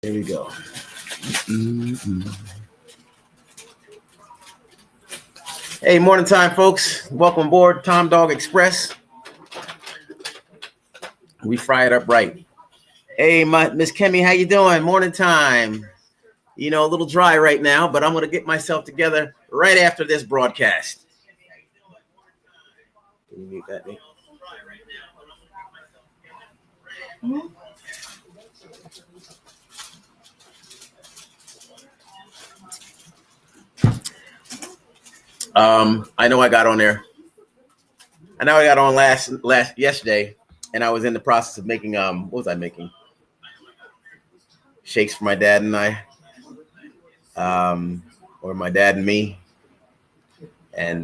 There we go. Mm-hmm. Hey, morning time, folks. Welcome aboard Tom Dog Express. We fry it up right. Hey, Miss Kemi, how you doing? Morning time. You know, a little dry right now, but I'm going to get myself together right after this broadcast. Can you mute that, Nick? I know I got on there. I know I got on yesterday, and I was in the process of making what was I making? Shakes for my dad and I, or my dad and me, and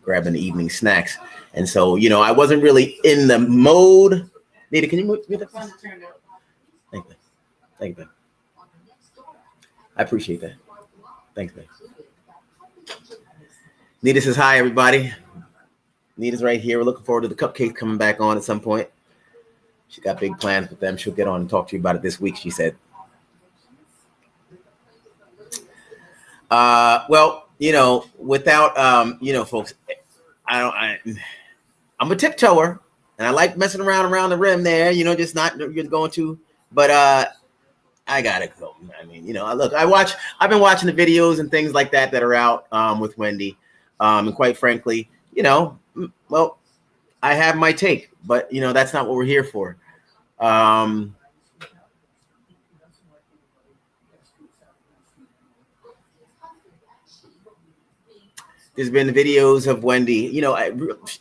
grabbing the evening snacks. And so, you know, I wasn't really in the mode. Nita, can you move that? Thank you. Thank you. I appreciate that. Thanks, man. Nita says hi, everybody. Nita's right here. We're looking forward to the cupcakes coming back on at some point. She got big plans with them. She'll get on and talk to you about it this week, she said. Well, you know, without, you know, folks, I'm a tiptoer, and I like messing around the rim there, you know, just not you're going to, but I gotta go. I mean, you know, look, I've been watching the videos and things like that are out with Wendy, and quite frankly, you know, well, I have my take, but you know, that's not what we're here for. There's been videos of Wendy, you know,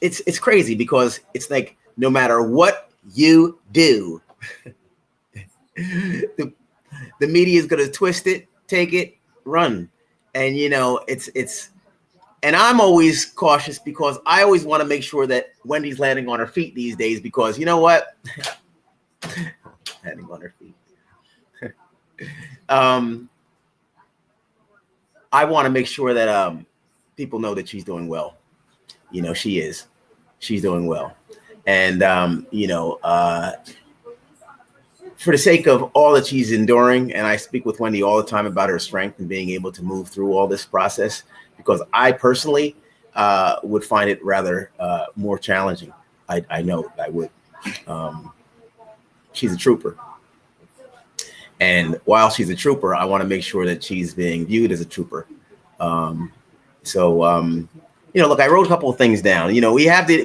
it's crazy because it's like no matter what you do, the media is going to twist it, take it, run. And, you know, and I'm always cautious because I always want to make sure that Wendy's landing on her feet these days because you know what? Landing on her feet. I want to make sure that people know that she's doing well. You know, she is. She's doing well. And, you know, for the sake of all that she's enduring, and I speak with Wendy all the time about her strength and being able to move through all this process, because I personally would find it rather more challenging. I know I would. She's a trooper. And while she's a trooper, I want to make sure that she's being viewed as a trooper. You know, look, I wrote a couple of things down. You know, we had the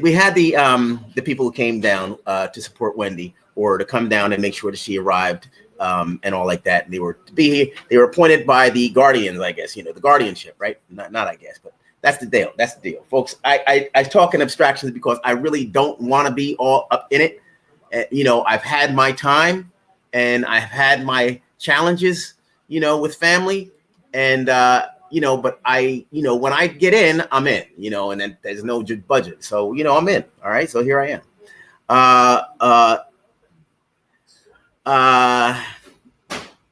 people who came down to support Wendy or to come down and make sure that she arrived and all like that. And they were appointed by the guardians, I guess, you know, the guardianship, right? Not I guess, but that's the deal. That's the deal, folks. I talk in abstractions because I really don't want to be all up in it. You know, I've had my time and I've had my challenges, you know, with family and, you know, but you know, when I get in, I'm in, you know, and then there's no budget. So, you know, I'm in. All right. So here I am.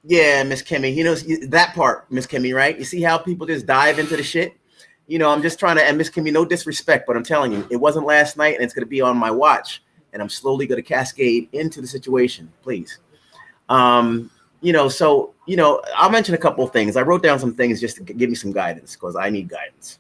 Yeah, Miss Kimmy, you know, that part, Miss Kimmy, right? You see how people just dive into the shit? You know, I'm just trying to, and Miss Kimmy, no disrespect, but I'm telling you, it wasn't last night and it's going to be on my watch and I'm slowly going to cascade into the situation, please. You know, so, you know, I'll mention a couple of things. I wrote down some things just to give me some guidance because I need guidance.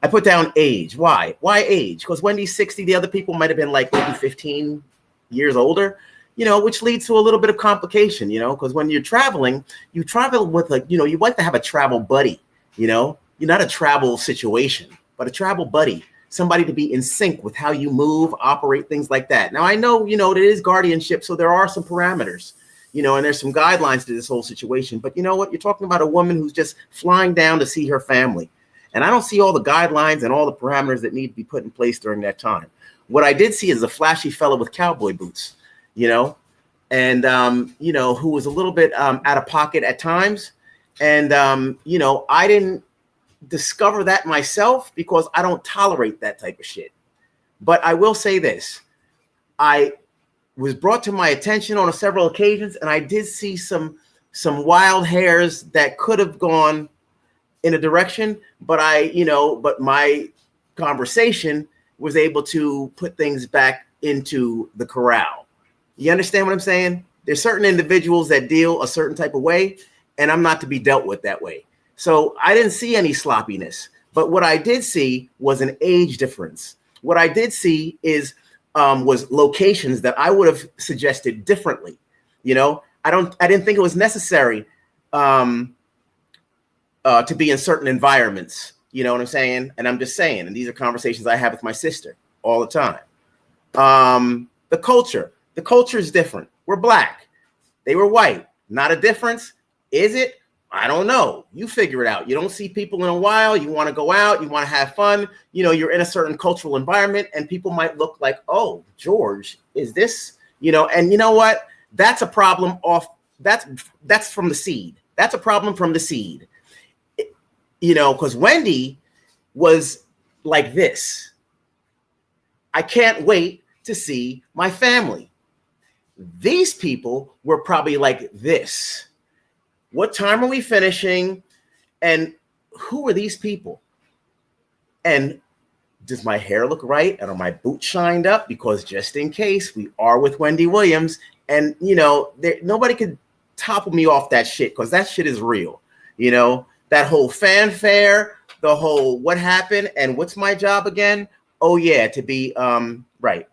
I put down age. Why? Why age? Because Wendy's 60. The other people might have been like maybe 15 years older, you know, which leads to a little bit of complication, you know, because when you're traveling, you travel with you know, you like to have a travel buddy, you know, you're not a travel situation, but a travel buddy, somebody to be in sync with how you move, operate, things like that. Now, I know, you know, it is guardianship, so there are some parameters. You know, and there's some guidelines to this whole situation. But you know what? You're talking about a woman who's just flying down to see her family. And I don't see all the guidelines and all the parameters that need to be put in place during that time. What I did see is a flashy fellow with cowboy boots, you know, and, you know, who was a little bit out of pocket at times. And, you know, I didn't discover that myself because I don't tolerate that type of shit. But I will say this. I was brought to my attention on several occasions, and I did see some wild hairs that could have gone in a direction, but but my conversation was able to put things back into the corral. You understand what I'm saying? There's certain individuals that deal a certain type of way, and I'm not to be dealt with that way. So I didn't see any sloppiness. But what I did see was an age difference. What I did see is was locations that I would have suggested differently. You know, I didn't think it was necessary to be in certain environments. You know what I'm saying? And I'm just saying, and these are conversations I have with my sister all the time. The culture is different. We're black. They were white. Not a difference. Is it? I don't know. You figure it out. You don't see people in a while. You want to go out. You want to have fun. You know, you're in a certain cultural environment and people might look like, oh, George, is this, you know, and you know what? That's a problem that's from the seed. That's a problem from the seed, you know, because Wendy was like this. I can't wait to see my family. These people were probably like this. What time are we finishing? And who are these people? And does my hair look right? And are my boots shined up? Because just in case, we are with Wendy Williams. And, you know, nobody could topple me off that shit because that shit is real. You know, that whole fanfare, the whole what happened and what's my job again? Oh, yeah, to be right.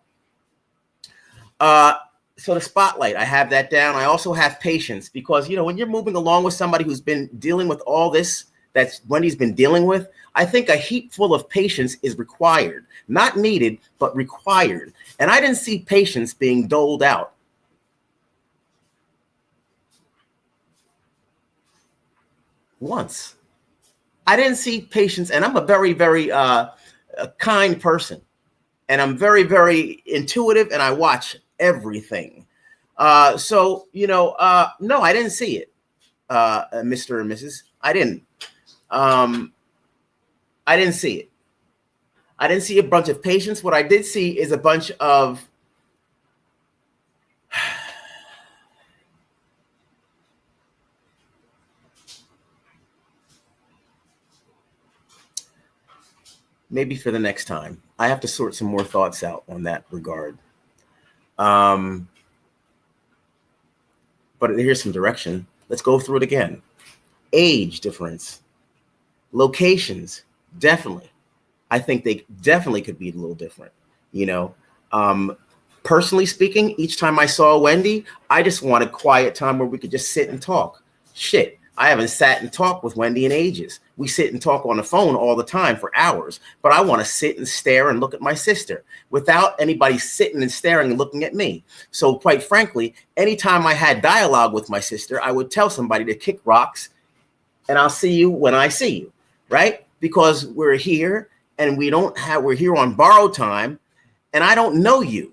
So the spotlight, I have that down. I also have patience because, you know, when you're moving along with somebody who's been dealing with all this that Wendy's been dealing with, I think a heap full of patience is required, not needed, but required. And I didn't see patience being doled out. Once. I didn't see patience, and I'm a very, very kind person. And I'm very, very intuitive, and I watch everything. So, you know, no, I didn't see it, Mr. and Mrs. I didn't see it. I didn't see a bunch of patience. What I did see is a bunch of maybe for the next time. I have to sort some more thoughts out on that regard. But here's some direction. Let's go through it again. Age difference. Locations, definitely. I think they definitely could be a little different. You know, personally speaking, each time I saw Wendy, I just wanted quiet time where we could just sit and talk. Shit, I haven't sat and talked with Wendy in ages. We sit and talk on the phone all the time for hours, but I want to sit and stare and look at my sister without anybody sitting and staring and looking at me. So quite frankly, anytime I had dialogue with my sister, I would tell somebody to kick rocks and I'll see you when I see you, right? Because we're here and we're here on borrowed time and I don't know you.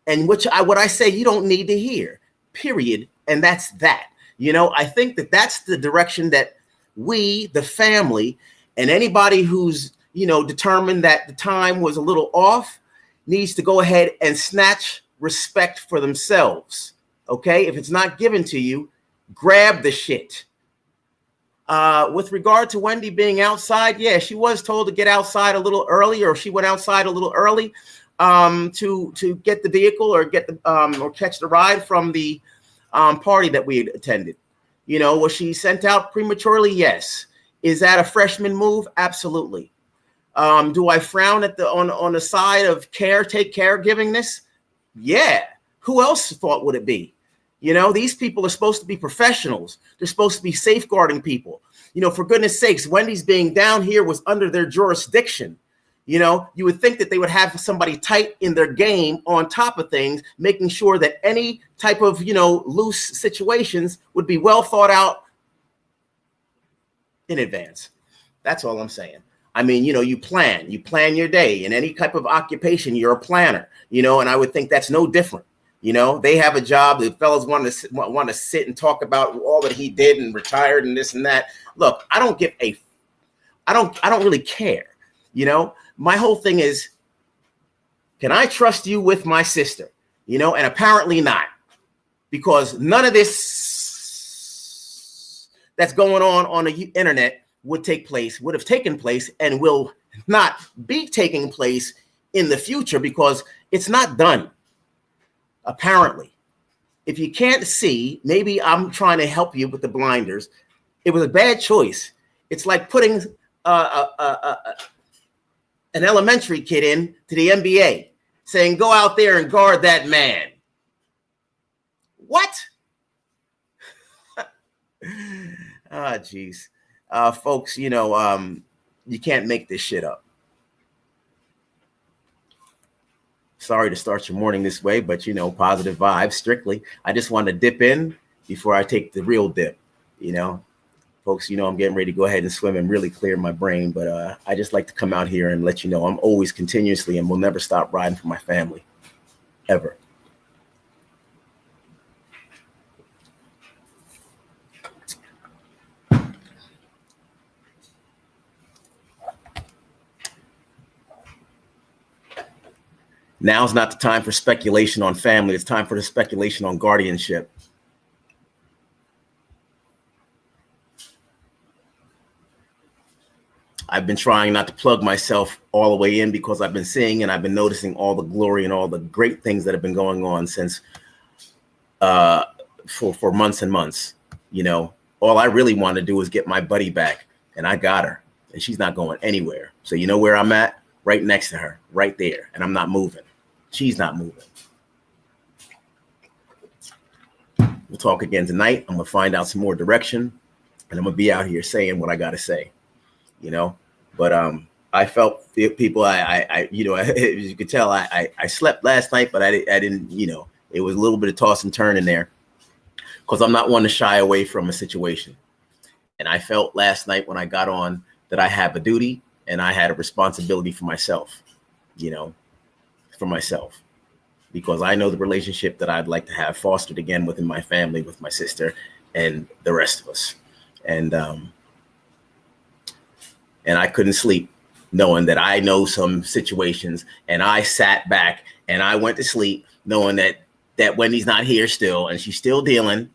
And what I say, you don't need to hear, period. And that's that. You know, I think that's the direction that we, the family, and anybody who's, you know, determined that the time was a little off needs to go ahead and snatch respect for themselves. Okay. If it's not given to you, grab the shit. With regard to Wendy being outside, yeah, she was told to get outside a little early, or she went outside a little early to get the vehicle or get the or catch the ride from the party that we had attended. You know, was she sent out prematurely? Yes. Is that a freshman move? Absolutely. Do I frown at on the side of caregivingness? Yeah. Who else thought would it be? You know, these people are supposed to be professionals. They're supposed to be safeguarding people. You know, for goodness sakes, Wendy's being down here was under their jurisdiction. You know, you would think that they would have somebody tight in their game on top of things, making sure that any type of, you know, loose situations would be well thought out in advance. That's all I'm saying. I mean, you know, you plan your day. In any type of occupation, you're a planner, you know, and I would think that's no different. You know, they have a job. The fellas want to sit and talk about all that he did and retired and this and that. Look, I don't really care. You know, my whole thing is, can I trust you with my sister? You know, and apparently not, because none of this that's going on the internet would have taken place, and will not be taking place in the future because it's not done. Apparently, if you can't see, maybe I'm trying to help you with the blinders. It was a bad choice. It's like putting an elementary kid in to the NBA, saying, go out there and guard that man. What? Geez. Folks, you can't make this shit up. Sorry to start your morning this way, but positive vibes strictly. I just want to dip in before I take the real dip. Folks, I'm getting ready to go ahead and swim and really clear my brain, but I just like to come out here and let you know I'm always continuously and will never stop riding for my family, ever. Now's not the time for speculation on family. It's time for the speculation on guardianship. I've been trying not to plug myself all the way in because I've been seeing and I've been noticing all the glory and all the great things that have been going on since for months and months. All I really want to do is get my buddy back, and I got her, and she's not going anywhere. So you know where I'm at? Right next to her, right there, and I'm not moving. She's not moving. We'll talk again tonight. I'm gonna find out some more direction, and I'm gonna be out here saying what I gotta say. But I felt people. As you could tell, I slept last night, but I didn't. It was a little bit of toss and turn in there because I'm not one to shy away from a situation. And I felt last night when I got on that I have a duty and I had a responsibility for myself. Because I know the relationship that I'd like to have fostered again within my family, with my sister and the rest of us. And I couldn't sleep knowing that I know some situations, and I sat back and I went to sleep knowing that Wendy's not here still and she's still dealing.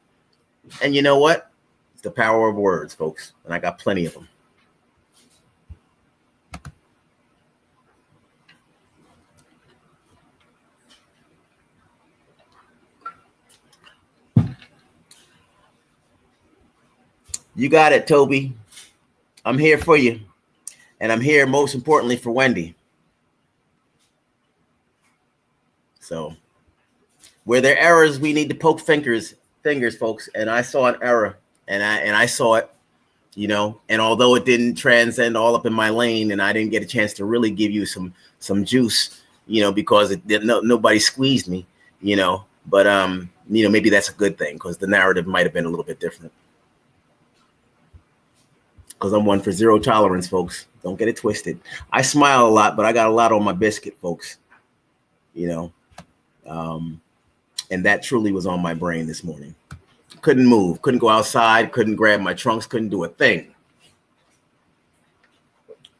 And you know what? It's the power of words, folks. And I got plenty of them. You got it, Toby. I'm here for you. And I'm here most importantly for Wendy. So where there are errors, we need to poke fingers, folks. And I saw an error and I saw it, and although it didn't transcend all up in my lane and I didn't get a chance to really give you some juice, because nobody squeezed me, but maybe that's a good thing because the narrative might have been a little bit different. Because I'm one for zero tolerance, folks. Don't get it twisted. I smile a lot, but I got a lot on my biscuit, folks. And that truly was on my brain this morning. Couldn't move, couldn't go outside, couldn't grab my trunks, couldn't do a thing.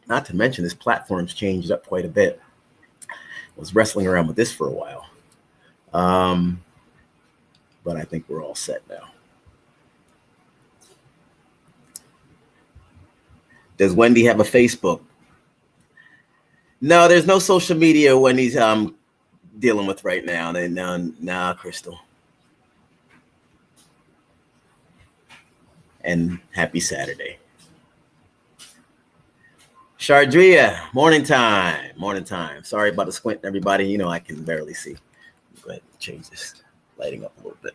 Not to mention this platform's changed up quite a bit. I was wrestling around with this for a while. But I think we're all set now. Does Wendy have a Facebook? No, there's no social media Wendy's dealing with right now. Nah, Crystal. And happy Saturday. Shardria, morning time. Sorry about the squint, everybody. I can barely see. Go ahead and change this lighting up a little bit.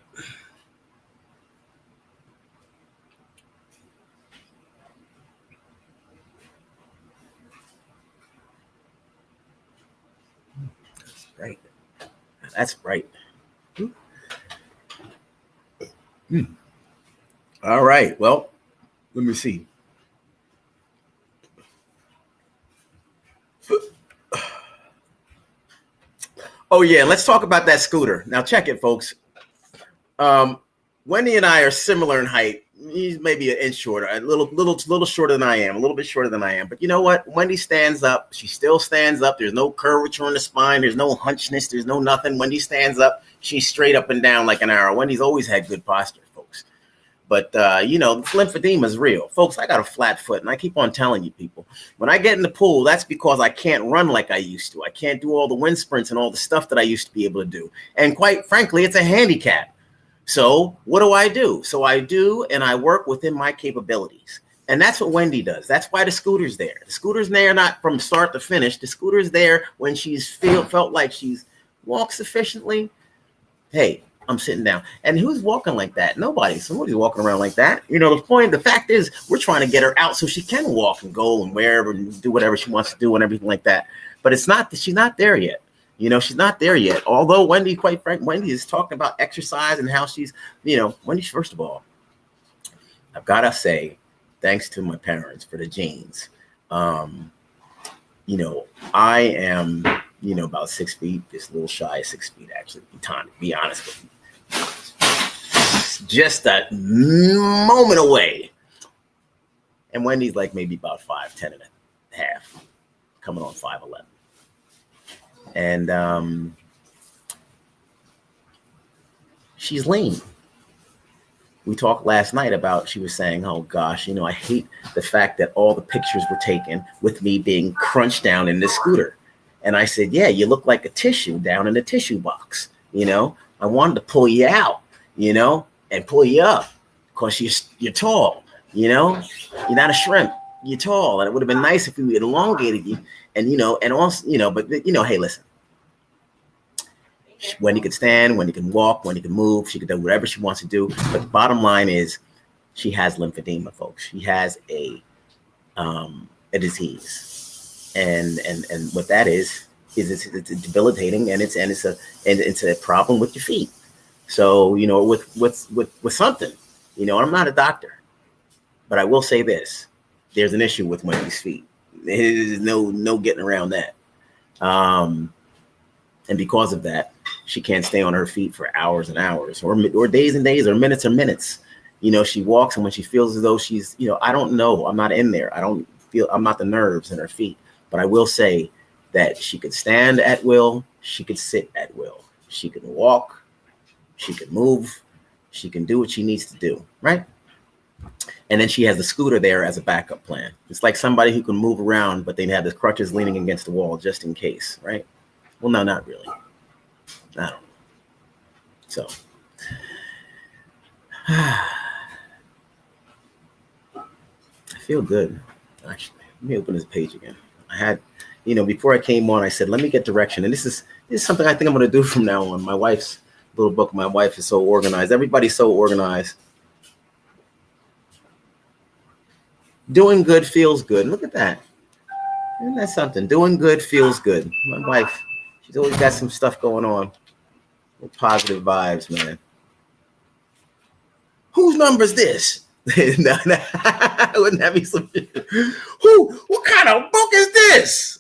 That's right. All right. Well, let me see. Oh, yeah. Let's talk about that scooter. Now, check it, folks. Wendy and I are similar in height. He's maybe an inch shorter, a little shorter than I am, a little bit shorter than I am. But you know what? Wendy stands up. She still stands up. There's no curvature in the spine. There's no hunchness. There's no nothing. Wendy stands up. She's straight up and down like an arrow. Wendy's always had good posture, folks. But, lymphedema is real. Folks, I got a flat foot, and I keep on telling you people, when I get in the pool, that's because I can't run like I used to. I can't do all the wind sprints and all the stuff that I used to be able to do. And quite frankly, it's a handicap. So what do I do? So I do, and I work within my capabilities. And that's what Wendy does. That's why the scooter's there. The scooter's there not from start to finish. The scooter's there when she's felt like she's walked sufficiently. Hey, I'm sitting down. And who's walking like that? Nobody. Somebody's walking around like that. You know, the fact is, we're trying to get her out so she can walk and go and wherever and do whatever she wants to do and everything like that. But she's not there yet. You know, she's not there yet. Although Wendy, quite frank, Wendy is talking about exercise and how she's, you know, Wendy, first of all, I've got to say, thanks to my parents for the genes. You know, I am, you know, about 6 feet, just a little shy of 6 feet, actually, to be honest with you. Just a moment away. And Wendy's like maybe about 5'10" and a half, coming on 5'11". And she's lean. We talked last night about, she was saying, oh gosh, you know, I hate the fact that all the pictures were taken with me being crunched down in this scooter. And I said, yeah, you look like a tissue down in a tissue box. You know, I wanted to pull you out, you know, and pull you up because you're tall, you know, you're not a shrimp, you're tall. And it would have been nice if we elongated you and, you know, and also, you know, but, you know, hey, listen. Wendy could stand, Wendy can walk, Wendy can move, she could do whatever she wants to do. But the bottom line is she has lymphedema, folks. She has a disease. And what that is it's debilitating, and it's a problem with your feet. So, you know, with something, you know, I'm not a doctor, but I will say this. There's an issue with Wendy's feet. There's no getting around that. And because of that, she can't stay on her feet for hours and hours, or days and days, or minutes. You know, she walks, and when she feels as though she's, you know, I don't know, I'm not in there. I'm not the nerves in her feet, but I will say that she could stand at will. She could sit at will. She can walk. She can move. She can do what she needs to do, right? And then she has the scooter there as a backup plan. It's like somebody who can move around, but they have the crutches leaning against the wall just in case, right? Well, no, not really. I don't know. So, I feel good, actually. Let me open this page again. I had, you know, before I came on, I said, let me get direction. And this is something I think I'm going to do from now on. My wife's little book, my wife is so organized. Everybody's so organized. Doing good feels good. Look at that. Isn't that something? Doing good feels good. My wife, she's always got some stuff going on. Positive vibes, man. Whose number is this? No, wouldn't that be some? What kind of book is this?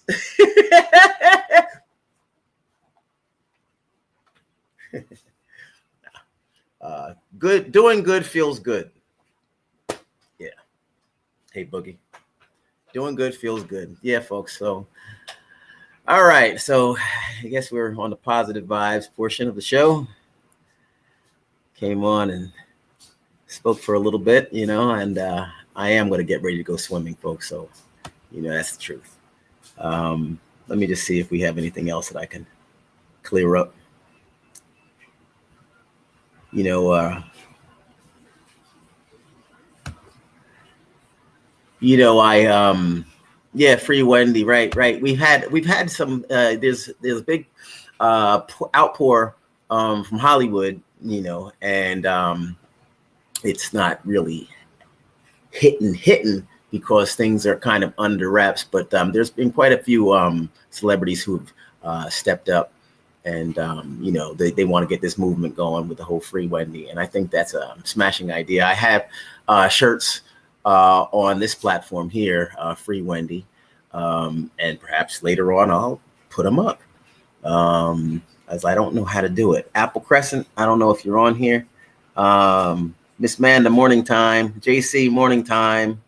Good, doing good feels good. Yeah. Hey, Boogie. Doing good feels good. Yeah, folks. So, all right. So, I guess we're on the positive vibes portion of the show. Came on and spoke for a little bit, you know, and I am going to get ready to go swimming, folks. So, you know, that's the truth. Let me just see if we have anything else that I can clear up. You know, yeah, free Wendy, right. We've had some. There's a big outpour from Hollywood, you know, and it's not really hitting because things are kind of under wraps. But there's been quite a few celebrities who've stepped up, and you know, they want to get this movement going with the whole free Wendy, and I think that's a smashing idea. I have shirts on this platform here, free Wendy, and perhaps later on I'll put them up, as I don't know how to do it. Apple Crescent, I don't know if you're on here. Miss Manda, morning time. JC, morning time.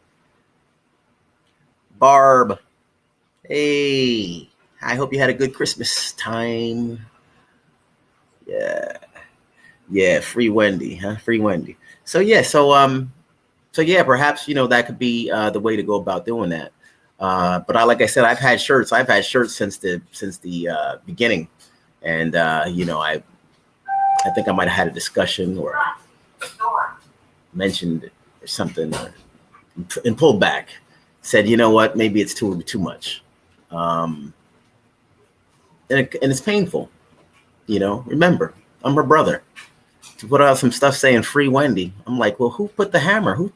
Barb, hey, I hope you had a good Christmas time. Yeah, free Wendy, huh? Free Wendy. So yeah, perhaps, you know, that could be the way to go about doing that. But like I said, I've had shirts since the beginning, and you know, I I think I might have had a discussion or mentioned or something and pulled back. Said, you know what, maybe it's too much. And it's painful. Remember, I'm her brother. To put out some stuff saying free Wendy, I'm like, well, who put the hammer? Who?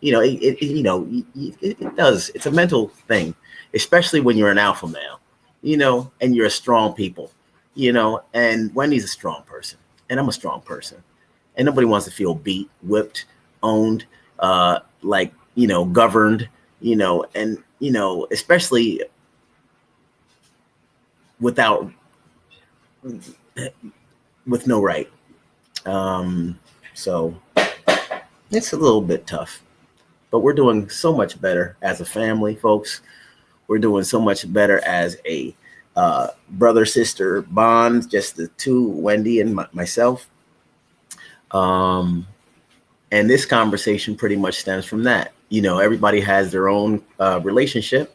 It does. It's a mental thing, especially when you're an alpha male, and you're a strong people, and Wendy's a strong person and I'm a strong person, and nobody wants to feel beat, whipped, owned, governed, and, especially with no right. So it's a little bit tough, but we're doing so much better as a family, folks. We're doing so much better as a brother-sister bond, just the two, Wendy and myself. And this conversation pretty much stems from that. Everybody has their own relationship.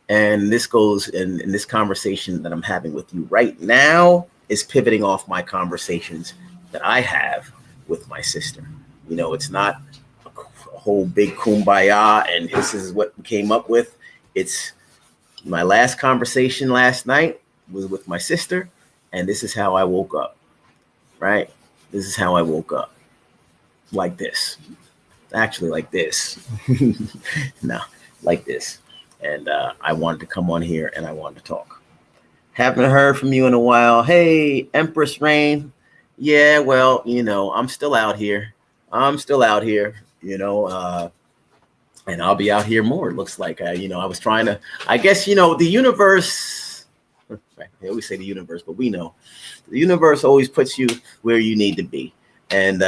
And this goes in this conversation that I'm having with you right now is pivoting off my conversations that I have with my sister. It's not a whole big kumbaya and this is what we came up with. It's my last conversation last night was with my sister, and this is how I woke up, right? This is how I woke up. Like this. Actually, like this. No, like this. And I wanted to come on here and I wanted to talk. Haven't heard from you in a while. Hey, Empress Rain. Yeah, well, I'm still out here. And I'll be out here more. It looks like, I was trying to, I guess, the universe, right? They always say the universe, but we know the universe always puts you where you need to be. And,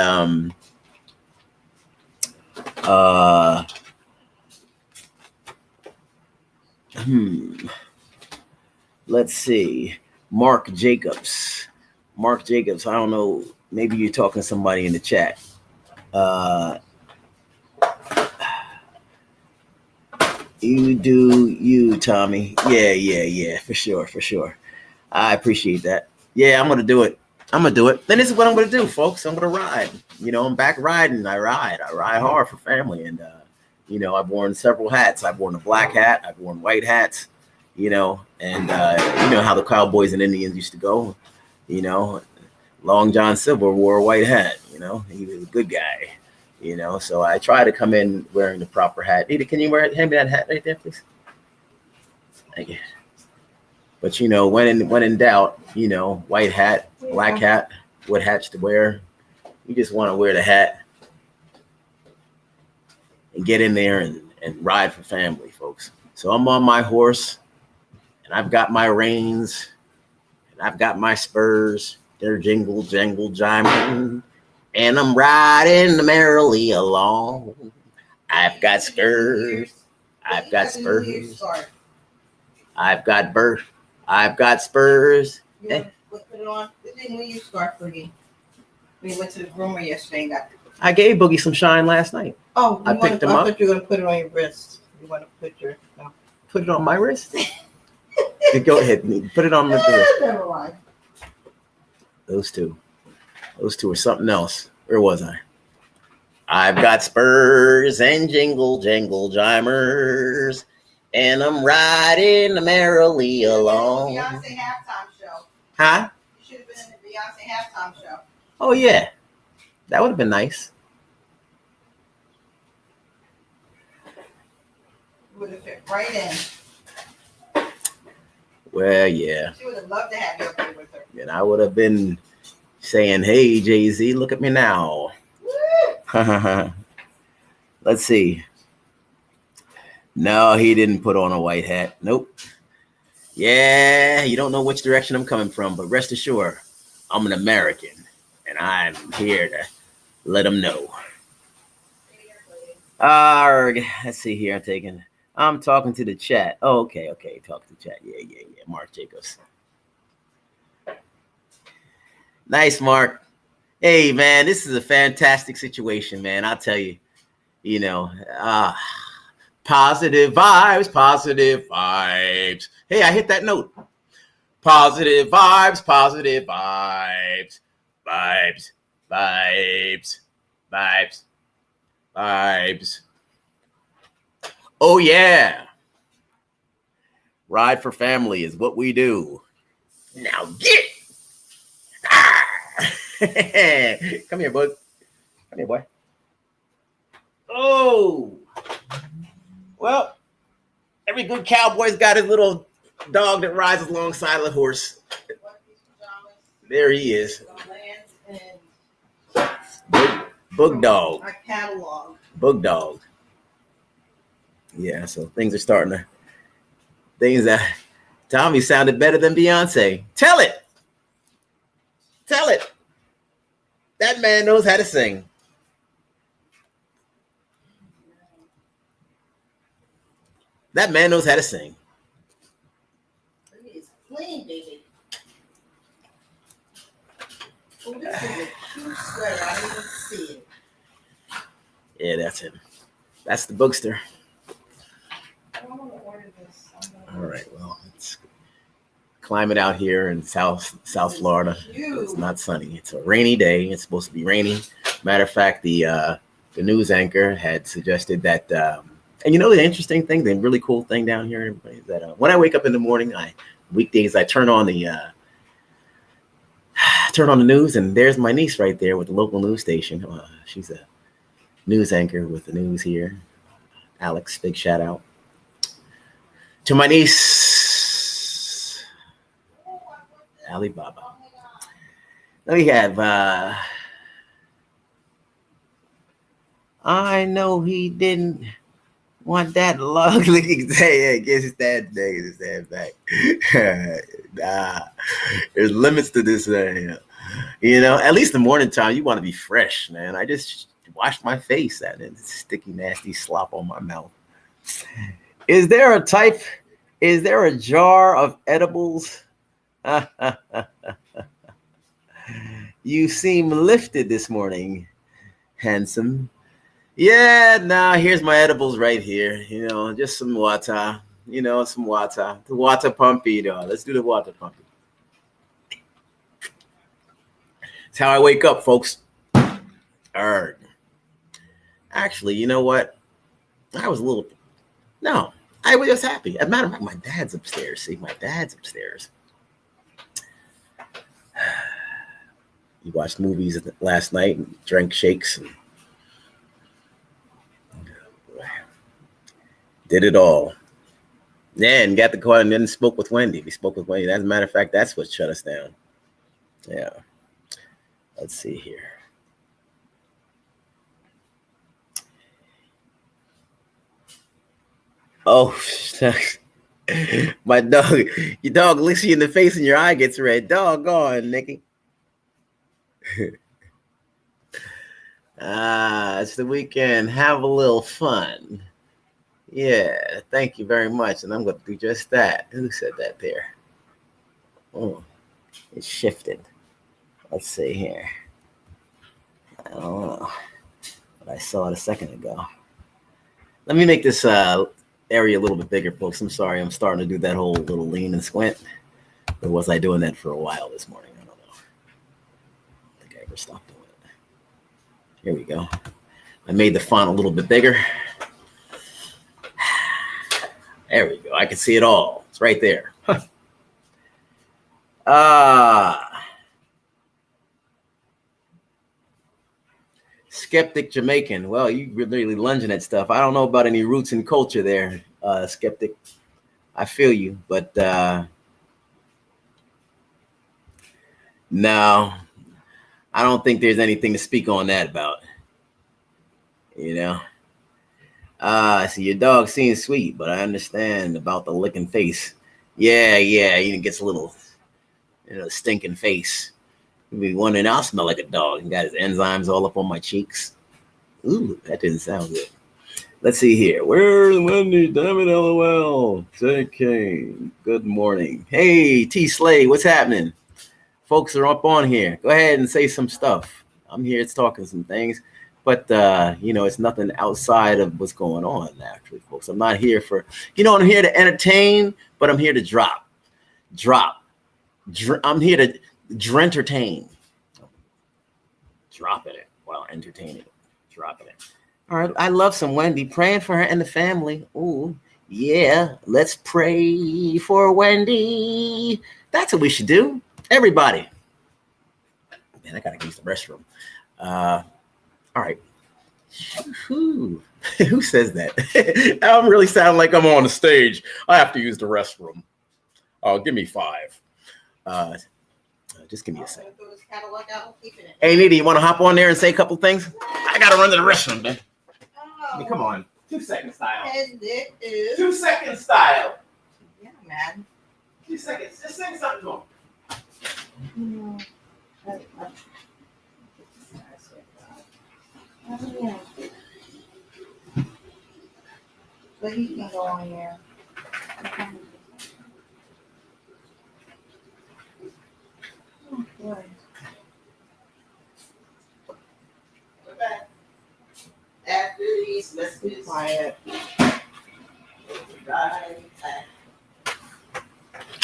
let's see. Mark Jacobs. I don't know. Maybe you're talking to somebody in the chat. You do you, Tommy. Yeah, for sure. I appreciate that. Yeah, I'm gonna do it. Then this is what I'm gonna do, folks. I'm gonna ride. I'm back riding. I ride hard for family. And I've worn several hats. I've worn a black hat, I've worn white hats, and you know how the cowboys and Indians used to go, Long John Silver wore a white hat, he was a good guy. So I try to come in wearing the proper hat. Nita, can you hand me that hat right there, please? Thank you. But when in doubt, white hat, black hat, what hats to wear. You just want to wear the hat and get in there and ride for family, folks. So I'm on my horse and I've got my reins and I've got my spurs. They're jingle, jangle, jiming. And I'm riding merrily along. I've got spurs. I've got spurs. I've got spurs. You want to put it on? Didn't we use scarf for you? We went to the groomer yesterday and got it. I gave Boogie some shine last night. Oh, I picked them up. I thought you were going to put it on your wrist. You want to put it on my wrist? Go ahead, put it on my wrist. Never mind. Those two are something else. Where was I? I've got spurs and jingle, jangle, jimers, and I'm riding merrily along. Beyonce halftime show. Huh? You should have been in the Beyonce halftime show. Oh, yeah. That would have been nice. Would have fit right in. Well, yeah. She would have loved to have you up there with her. And I would have been saying, hey, Jay-Z, look at me now. Let's see. No, he didn't put on a white hat. Nope. Yeah, you don't know which direction I'm coming from, but rest assured, I'm an American, and I'm here to let them know. Let's see here. I'm talking to the chat. Oh, okay. Talk to the chat. Yeah. Mark Jacobs. Nice, Mark. Hey, man, this is a fantastic situation, man. I'll tell you, positive vibes. Hey, I hit that note. Positive vibes. Vibes, vibes, vibes, vibes. Oh, yeah. Ride for family is what we do. Now get. Ah! Come here, bud. Come here, boy. Oh. Well, every good cowboy's got his little dog that rides alongside of the horse. There he is. Book dog. Our catalog. Book dog. Yeah, so things that Tommy sounded better than Beyonce. Tell it. That man knows how to sing. That man knows how to sing. It's clean, baby. Oh, this is a cute sweater. I didn't even see it. Yeah, that's him. That's the bookster. I don't want to order this. All right, well, it's climate out here in South Florida. It's not sunny. It's a rainy day. It's supposed to be rainy. Matter of fact, the news anchor had suggested that, and you know the interesting thing, the really cool thing down here, everybody, is that when I wake up in the morning, weekdays I turn on the news, and there's my niece right there with the local news station. She's a news anchor with the news here. Alex, big shout out to my niece, Alibaba. Then we have, I know he didn't want that log licking day. Get his dad back. There's limits to this thing. You know, at least in the morning time, you want to be fresh, man. I just washed my face at it. Sticky, nasty slop on my mouth. Is there a jar of edibles? You seem lifted this morning, handsome. Yeah, nah, here's my edibles right here. You know, just some water. You know, some water. The water pumpy, though. Let's do the water pumpy. It's how I wake up, folks. Arrgh. Actually, you know what? I was just happy. As a matter of fact, my dad's upstairs. See, my dad's upstairs. He watched movies last night and drank shakes. And did it all. Yeah, and got the call and then spoke with Wendy. We spoke with Wendy. As a matter of fact, that's what shut us down. Yeah. Let's see here. Oh, my dog. Your dog licks you in the face and your eye gets red. Doggone, Nikki. It's the weekend. Have a little fun. Yeah, thank you very much. And I'm going to do just that. Who said that there? Oh, it shifted. Let's see here. I don't know. But I saw it a second ago. Let me make this area a little bit bigger, folks. I'm sorry. I'm starting to do that whole little lean and squint. Or was I doing that for a while this morning? I don't know. I think I ever stopped doing it. Here we go. I made the font a little bit bigger. There we go. I can see it all. It's right there. Skeptic Jamaican. Well, you really lunging at stuff. I don't know about any roots and culture there, Skeptic. I feel you, but no, I don't think there's anything to speak on that about. You know? See, your dog seems sweet, but I understand about the licking face. Yeah, he gets a little, stinking face. You'd be wondering, I'll smell like a dog. He got his enzymes all up on my cheeks. Ooh, that didn't sound good. Let's see here. Where's Wendy? Damn it, LOL. JK. Good morning. Hey, T Slay, what's happening? Folks are up on here. Go ahead and say some stuff. I'm here talking some things. But, it's nothing outside of what's going on, actually, folks. I'm not here for, I'm here to entertain, but I'm here to drop. I'm here to entertain. dropping it while entertaining. Dropping it. All right. I love some Wendy. Praying for her and the family. Ooh, yeah. Let's pray for Wendy. That's what we should do. Everybody. Man, I gotta use the restroom. All right. Who says that? I'm really sounding like I'm on the stage. I have to use the restroom. Oh, give me 5. Just give me a second. Hey, Nita, you want to hop on there and say a couple things? I gotta run to the restroom, man. I mean, come on. 2 second style. 2 second style. Yeah, man. 2 seconds. Just say something to him. Yeah. But he can go on there. Oh, boy. After these, let's be quiet.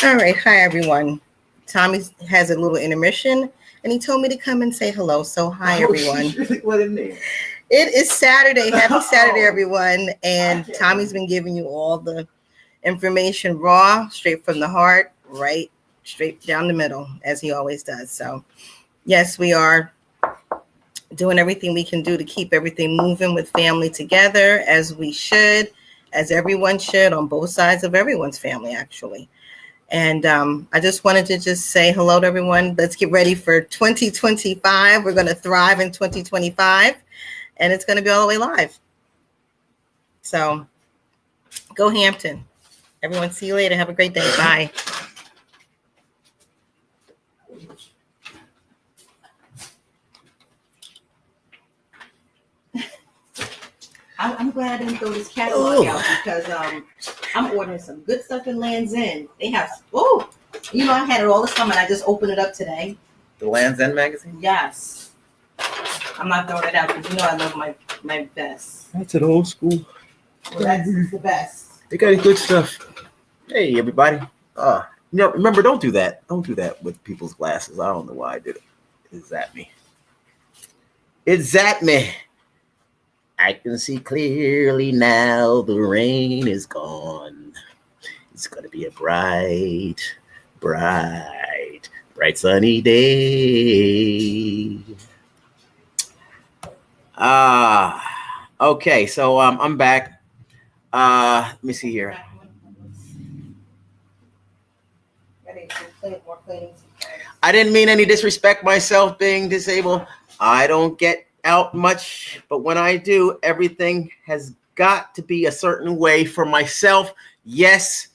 All right, hi everyone. Tommy has a little intermission, and he told me to come and say hello. So hi everyone. What in there? It is Saturday. Happy Saturday, everyone. And Tommy's been giving you all the information raw, straight from the heart, right, straight down the middle, as he always does. So yes, we are doing everything we can do to keep everything moving with family together, as we should, as everyone should, on both sides of everyone's family, actually. And I just wanted to just say hello to everyone. Let's get ready for 2025. We're going to thrive in 2025, and it's going to be all the way live. So go Hampton. Everyone, see you later. Have a great day. Bye. I'm glad I didn't throw this catalog out because I'm ordering some good stuff in Land's End. They have, I had it all this summer and I just opened it up today. The Land's End magazine? Yes. I'm not throwing it out because I love my best. That's an old school. Well, that's the best. They got good stuff. Hey, everybody. Remember, don't do that. Don't do that with people's glasses. I don't know why I did it. It's at me. It's at me. I can see clearly now the rain is gone. It's going to be a bright sunny day. Okay, so I'm back. Let me see here. I didn't mean any disrespect myself being disabled. I don't get out much, but when I do, everything has got to be a certain way for myself. Yes,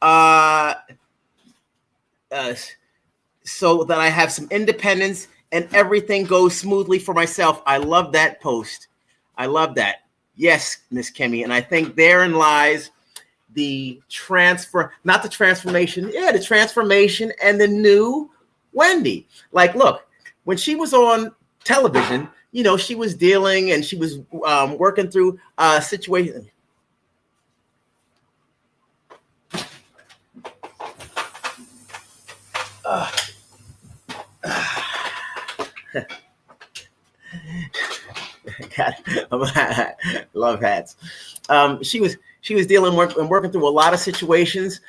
so that I have some independence and everything goes smoothly for myself. I love that post. I love that. Yes, Miss Kimmy, and I think therein lies the the transformation and the new Wendy. Like, look, when she was on television, she was dealing and she was working through a situation. Love hats. She was dealing and working through a lot of situations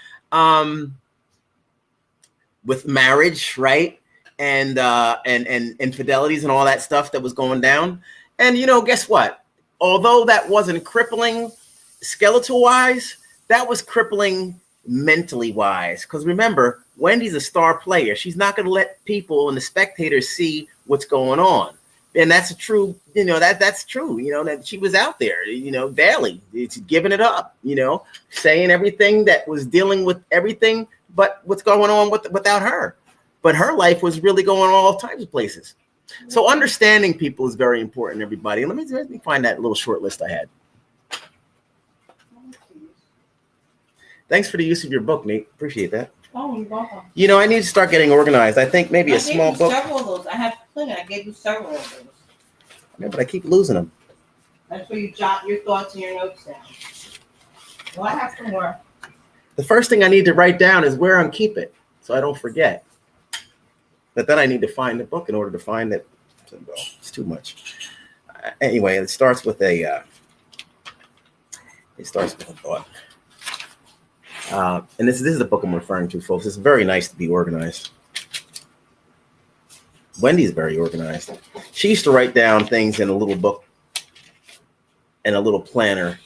with marriage, right? And infidelities and all that stuff that was going down. And guess what? Although that wasn't crippling skeletal wise, that was crippling mentally wise. Because remember, Wendy's a star player. She's not going to let people and the spectators see what's going on. And that's true, that's true, that she was out there, daily, it's giving it up, saying everything that was dealing with everything, but what's going on without her. But her life was really going all types of places. So understanding people is very important, everybody. Let me find that little short list I had. Thanks for the use of your book, Nate. Appreciate that. Oh, you're welcome. I need to start getting organized. I think maybe a small book. Several of those. I have plenty. I gave you several of those. Yeah, but I keep losing them. That's where you jot your thoughts and your notes down. Well, I have some more. The first thing I need to write down is where I'm keeping it, so I don't forget. But then I need to find the book in order to find it So, well, it's too much. Anyway, it starts with a thought. And this is the book I'm referring to, folks. It's very nice to be organized. Wendy's very organized. She used to write down things in a little book and a little planner.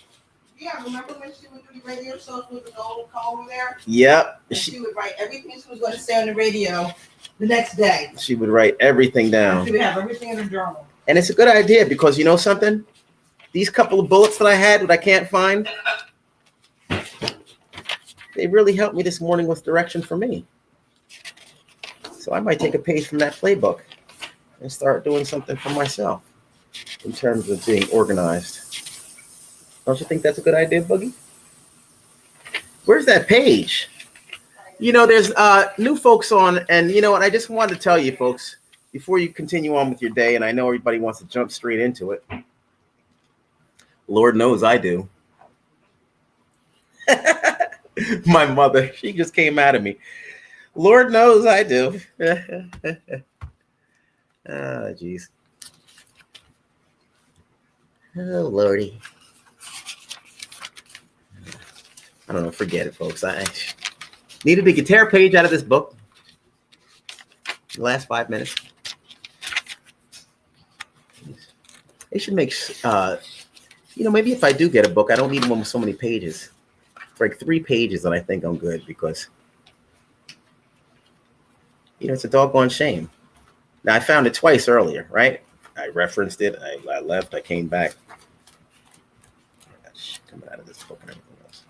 Yeah, remember when she would do the radio shows with the gold comb there? Yep. She would write everything she was going to say on the radio the next day. She would write everything down. She would have everything in her journal. And it's a good idea because you know something? These couple of bullets that I had that I can't find, they really helped me this morning with direction for me. So I might take a page from that playbook and start doing something for myself in terms of being organized. Don't you think that's a good idea, Boogie? Where's that page? You know, there's new folks on, and you know what? I just wanted to tell you, folks, before you continue on with your day, and I know everybody wants to jump straight into it. Lord knows I do. My mother, she just came out of me. Lord knows I do. Oh, geez. Oh, Lordy. I don't know. Forget it, folks. I needed to tear a page out of this book. The last 5 minutes. They should make, you know, maybe if I do get a book, I don't need one with so many pages. For like 3 pages, and I think I'm good because, you know, it's a doggone shame. Now, I found it twice earlier, right? I referenced it. I left. I came back. I got shit coming out of this book and everything else.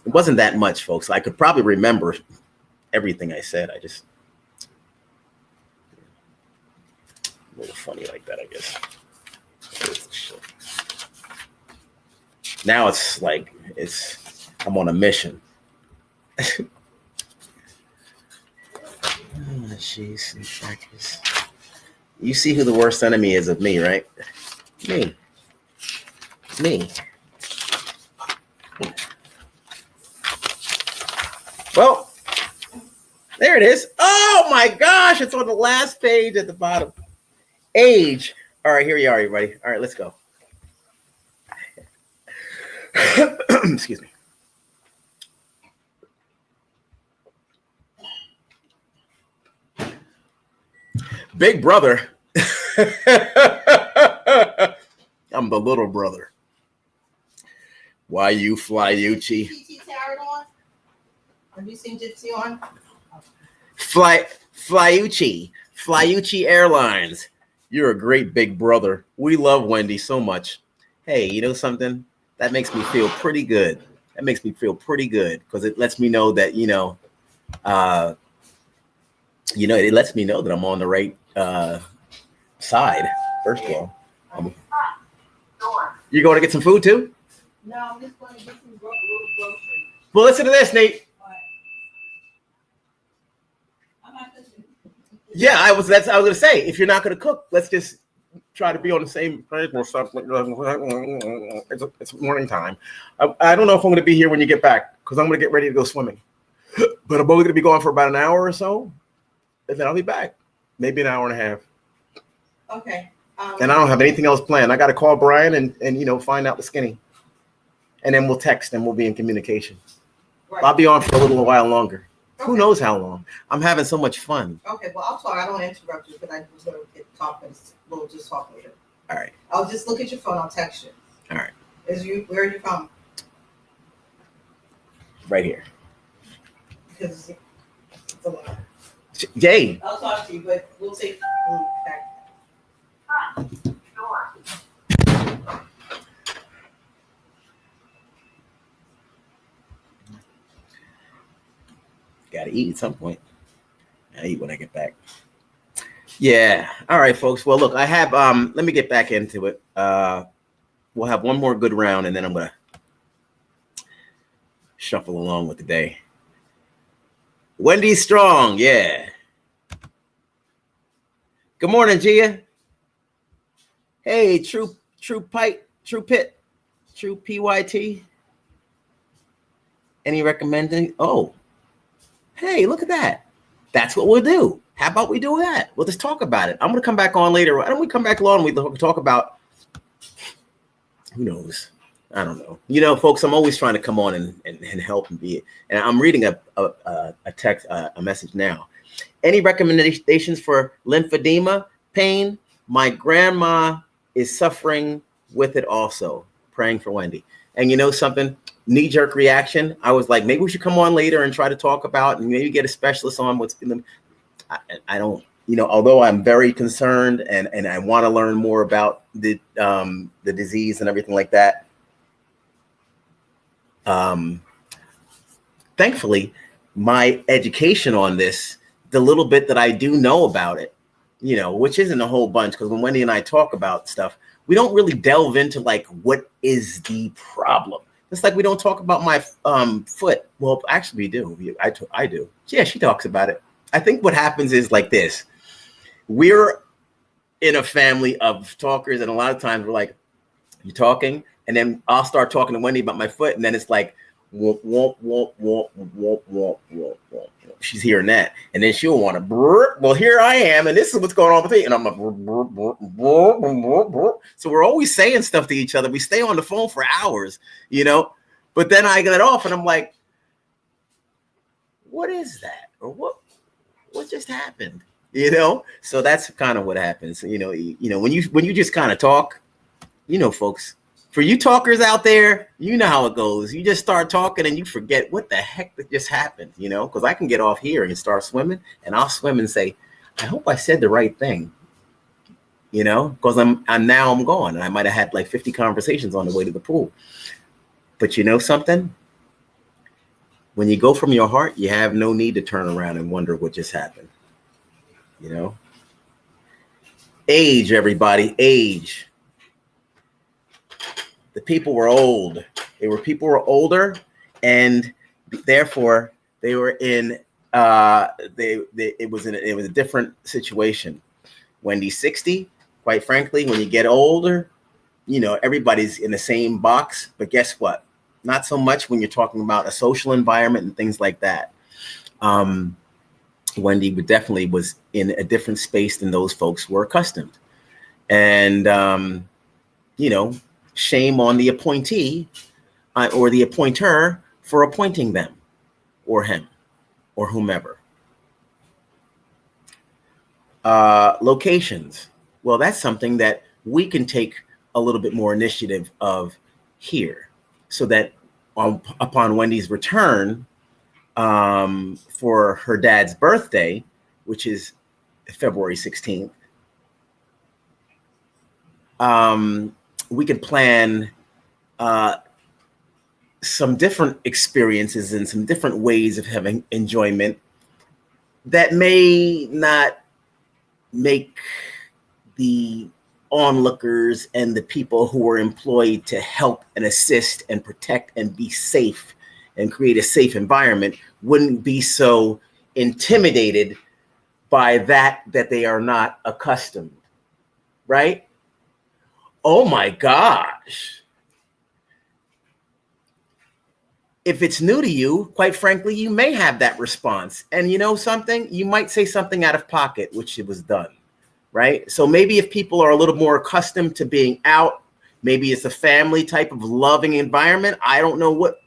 It wasn't that much, folks. I could probably remember everything I said. I just a little funny like that, I guess. Now it's like I'm on a mission. Oh, jeez. You see who the worst enemy is of me, right? Me. Well, there it is. Oh my gosh, it's on the last page at the bottom. Age. All right, here we are, everybody. All right, let's go. Excuse me. Big brother. I'm the little brother. Why you fly, Uchi? Have you seen Gypsy on? Flyuchi Airlines. You're a great big brother. We love Wendy so much. Hey, you know something? That makes me feel pretty good. Because it lets me know that, it lets me know that I'm on the right side. First of all, you're going to get some food too? No, I'm just going to get some little groceries. Well, listen to this, Nate. Yeah, I was going to say, if you're not going to cook, let's just try to be on the same page. It's morning time. I don't know if I'm going to be here when you get back because I'm going to get ready to go swimming. But I'm only going to be gone for about an hour or so, and then I'll be back. Maybe an hour and a half. Okay. And I don't have anything else planned. I got to call Brian and find out the skinny. And then we'll text and we'll be in communication. Right. I'll be on for a little while longer. Okay. Who knows how long? I'm having so much fun. Okay, well, I'll talk. I don't want to interrupt you because I was going to get talking. We'll just talk later. All right. I'll just look at your phone. I'll text you. All right. Where are you from? Right here. Because it's a lot. Jay. I'll talk to you, but we'll take back. Sure. Got to eat at some point. I eat when I get back. Yeah. All right, folks. Well, look, I have, let me get back into it. We'll have one more good round and then I'm going to shuffle along with the day. Wendy Strong. Yeah. Good morning, Gia. Hey, True Pit. True PYT. Any recommending? Oh, hey, look at that. That's what we'll do. How about we do that? We'll just talk about it. I'm going to come back on later. Why don't we come back on? We talk about, who knows? I don't know. You know, folks, I'm always trying to come on and help and be it. And I'm reading a text, a message now. Any recommendations for lymphedema pain? My grandma is suffering with it also. Praying for Wendy. And you know something? Knee-jerk reaction. I was like, maybe we should come on later and try to talk about and maybe get a specialist on what's in them. I don't, you know, although I'm very concerned and I want to learn more about the disease and everything like that. Thankfully, my education on this, the little bit that I do know about it, you know, which isn't a whole bunch, because when Wendy and I talk about stuff, we don't really delve into like what is the problem. It's like we don't talk about my foot. Well, actually, we do. I do. Yeah, she talks about it. I think what happens is like this. We're in a family of talkers, and a lot of times we're like, you're talking, and then I'll start talking to Wendy about my foot, and then it's like, womp, womp, womp, womp, womp, womp, womp, womp. She's hearing that, and then she'll want to, well, here I am, and this is what's going on with me, and I'm like, so we're always saying stuff to each other. We stay on the phone for hours, you know, but then I get off, and I'm like, what is that, or what just happened, you know? So that's kind of what happens, you know. When you just kind of talk, you know, folks. For you talkers out there, you know how it goes. You just start talking and you forget what the heck that just happened, you know, because I can get off here and start swimming, and I'll swim and say, I hope I said the right thing, you know, because I'm gone. And I might have had like 50 conversations on the way to the pool. But you know something? When you go from your heart, you have no need to turn around and wonder what just happened, you know? Age, everybody, age. The people were old. People were older, and therefore they were in. It was a different situation. Wendy's 60. Quite frankly, when you get older, you know everybody's in the same box. But guess what? Not so much when you're talking about a social environment and things like that. Wendy definitely was in a different space than those folks were accustomed, and you know. Shame on the appointee or the appointer for appointing them or him or whomever. Locations. Well, that's something that we can take a little bit more initiative of here, so that upon Wendy's return for her dad's birthday, which is February 16th, we could plan some different experiences and some different ways of having enjoyment that may not make the onlookers and the people who are employed to help and assist and protect and be safe and create a safe environment wouldn't be so intimidated by that they are not accustomed, right? Oh my gosh. If it's new to you, quite frankly, you may have that response. And you know something? You might say something out of pocket, which it was done, right? So maybe if people are a little more accustomed to being out, maybe it's a family type of loving environment. I don't know what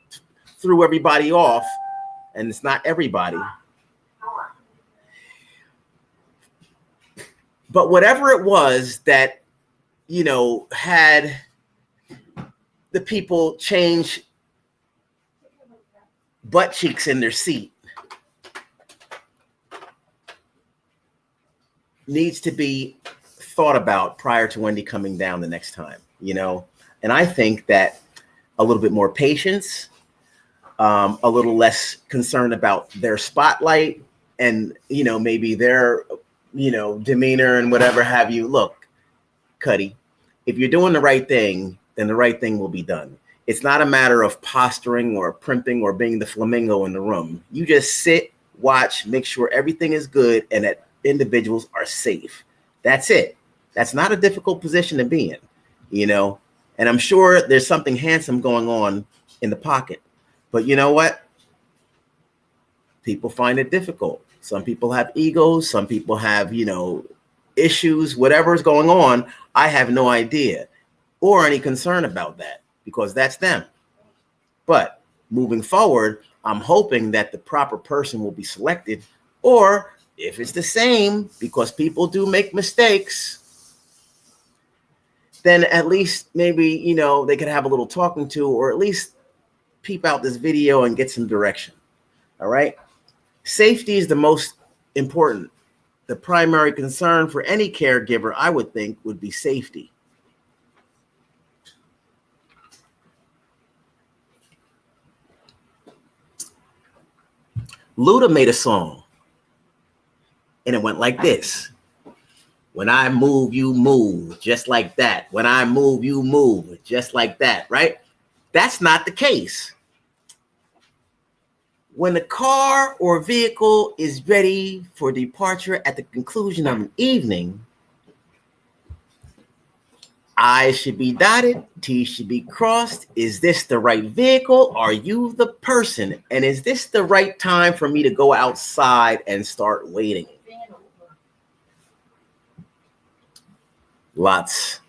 threw everybody off, and it's not everybody. But whatever it was that, you know, had the people change butt cheeks in their seat needs to be thought about prior to Wendy coming down the next time, you know? And I think that a little bit more patience, a little less concern about their spotlight and, you know, maybe their, you know, demeanor and whatever have you. Look, Cuddy, if you're doing the right thing, then the right thing will be done. It's not a matter of posturing or primping or being the flamingo in the room. You just sit, watch, make sure everything is good and that individuals are safe. That's it. That's not a difficult position to be in, you know? And I'm sure there's something handsome going on in the pocket. But you know what? People find it difficult. Some people have egos. Some people have, issues, whatever is going on. I have no idea or any concern about that because that's them. But moving forward, I'm hoping that the proper person will be selected, or if it's the same, because people do make mistakes, then at least maybe, they could have a little talking to, or at least peep out this video and get some direction. All right. Safety is the most important. The primary concern for any caregiver, I would think, would be safety. Luda made a song, and it went like this. When I move, you move, just like that. When I move, you move, just like that, right? That's not the case. When the car or vehicle is ready for departure at the conclusion of an evening, I's should be dotted, T's should be crossed. Is this the right vehicle? Are you the person? And is this the right time for me to go outside and start waiting? Lots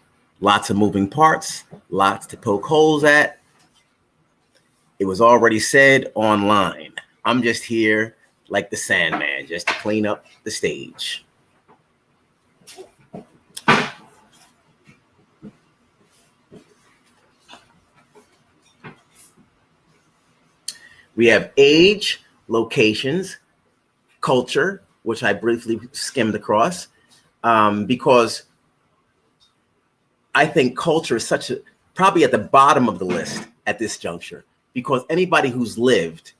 of moving parts, lots to poke holes at. It was already said online. I'm just here like the Sandman, just to clean up the stage. We have age, locations, culture, which I briefly skimmed across, because I think culture is probably at the bottom of the list at this juncture, because anybody who's lived,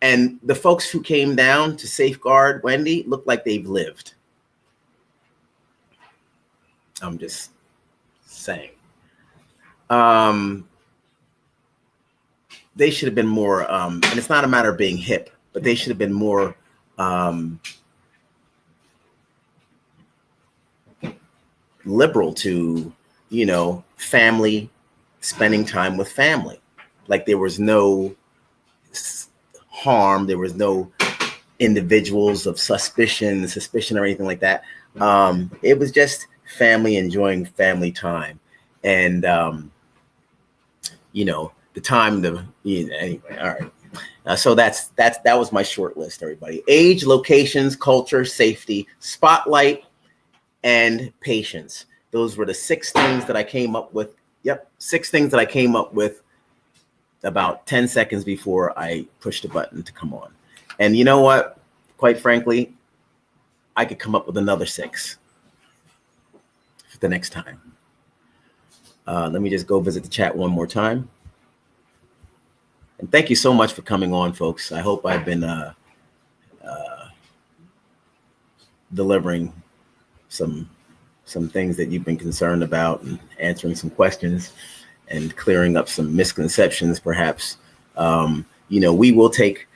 and the folks who came down to safeguard Wendy look like they've lived. I'm just saying. They should have been more, and it's not a matter of being hip, but they should have been more liberal to, family, spending time with family. Like there was no harm, there was no individuals of suspicion or anything like that. It was just family enjoying family time. And, the time to, anyway, all right. So that was my short list, everybody. Age, locations, culture, safety, spotlight, and patience. Those were the 6 things that I came up with. Yep, 6 things that I came up with about 10 seconds before I pushed the button to come on. And you know what? Quite frankly, I could come up with another 6 for the next time. Let me just go visit the chat one more time. And thank you so much for coming on, folks. I hope I've been delivering some things that you've been concerned about and answering some questions and clearing up some misconceptions, perhaps. We will take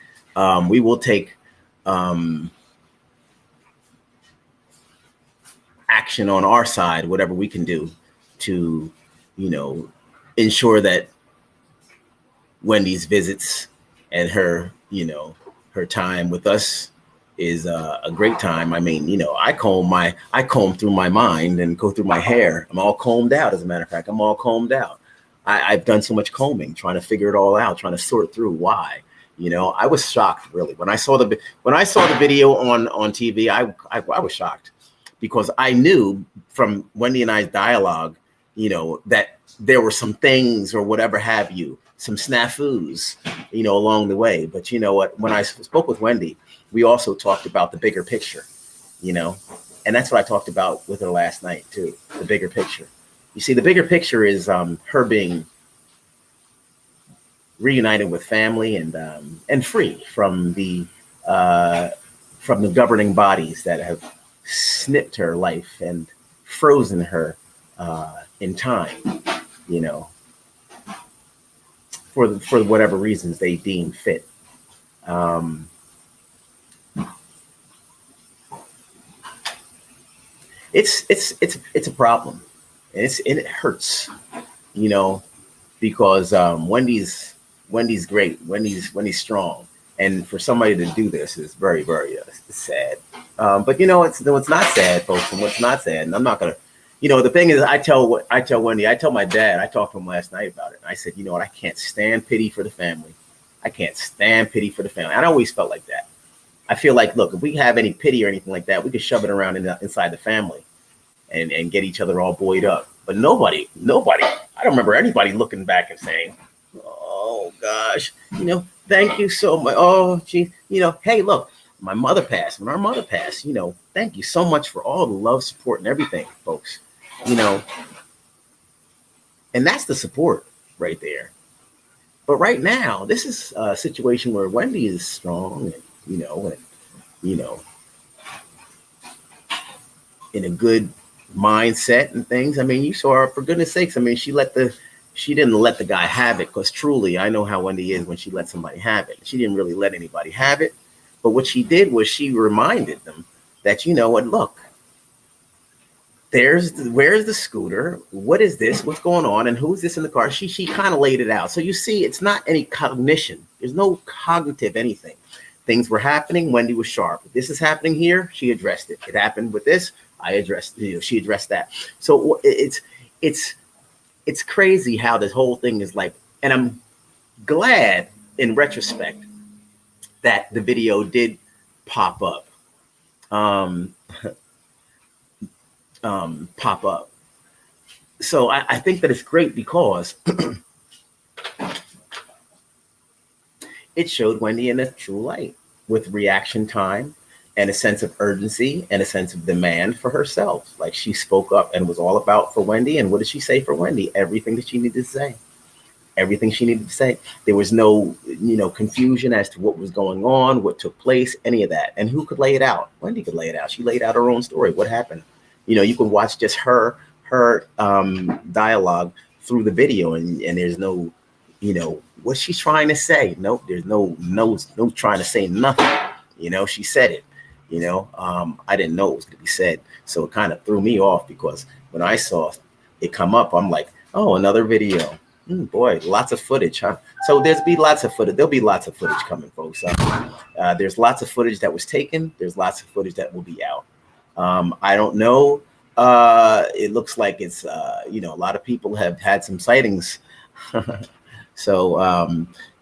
action on our side, whatever we can do to, ensure that Wendy's visits and her time with us is a great time. I mean, I comb through my mind and go through my hair. I'm all combed out. As a matter of fact, I'm all combed out. I've done so much combing, trying to figure it all out, trying to sort through why. I was shocked, really, when I saw the video on TV. I was shocked because I knew from Wendy and I's dialogue, that there were some things or whatever have you, some snafus, along the way. But you know what? When I spoke with Wendy, we also talked about the bigger picture, and that's what I talked about with her last night too. The bigger picture. You see, the bigger picture is her being reunited with family and free from the governing bodies that have snipped her life and frozen her in time, for whatever reasons they deem fit. It's a problem. And it hurts, because Wendy's great. Wendy's strong, And for somebody to do this is very, very sad. But you know, it's what's not sad, folks, and what's not sad. And I'm not gonna, you know, the thing is, I tell Wendy, I tell my dad, I talked to him last night about it. And I said, you know what, I can't stand pity for the family. I can't stand pity for the family. I always felt like that. I feel like, look, if we have any pity or anything like that, we could shove it around inside the family and get each other all buoyed up. But nobody, I don't remember anybody looking back and saying, oh gosh, you know, thank you so much. Oh, gee, you know, hey, look, my mother passed. When our mother passed, you know, thank you so much for all the love, support, and everything, folks. You know, and that's the support right there. But right now, this is a situation where Wendy is strong, and you know, in a good mindset and things. I mean, you saw her, for goodness sakes. I mean, she didn't let the guy have it, because truly, I know how Wendy is when she lets somebody have it. She didn't really let anybody have it. But what she did was she reminded them that, you know what, look, where's the scooter? What is this? What's going on? And who's this in the car? She kind of laid it out. So you see, it's not any cognition. There's no cognitive anything. Things were happening. Wendy was sharp. This is happening here. She addressed it. It happened with this. I addressed, you know, she addressed that. So it's crazy how this whole thing is like, and I'm glad in retrospect that the video did pop up. Pop up. So I think that it's great because it showed Wendy in a true light with reaction time and a sense of urgency and a sense of demand for herself. Like, she spoke up and was all about for Wendy. And what did she say for Wendy? Everything that she needed to say. Everything she needed to say. There was no, you know, confusion as to what was going on, what took place, any of that. And who could lay it out? Wendy could lay it out. She laid out her own story. What happened? You know, you can watch just her dialogue through the video, and there's no, you know, what she's trying to say. Nope, there's no trying to say nothing. You know, she said it. You know, I didn't know it was going to be said, so it kind of threw me off, because when I saw it come up, I'm like, oh, another video. Boy, lots of footage, huh? So there'll be lots of footage coming, folks. There's lots of footage that was taken. There's lots of footage that will be out. I don't know. It looks like it's, you know, a lot of people have had some sightings. So,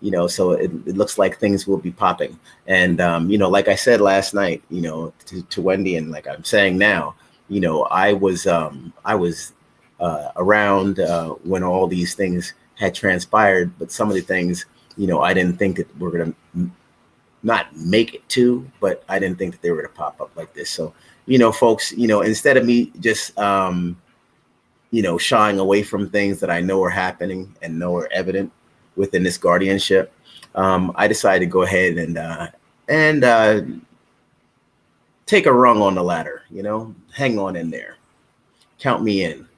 you know, so it looks like things will be popping. And, you know, like I said last night, you know, to Wendy, and like I'm saying now, you know, I was around when all these things had transpired, but some of the things, you know, I didn't think that we're going to not make it to, but I didn't think that they were going to pop up like this. So, you know, folks, you know, instead of me just, you know, shying away from things that I know are happening and know are evident within this guardianship, I decided to go ahead and take a rung on the ladder, you know, hang on in there, count me in.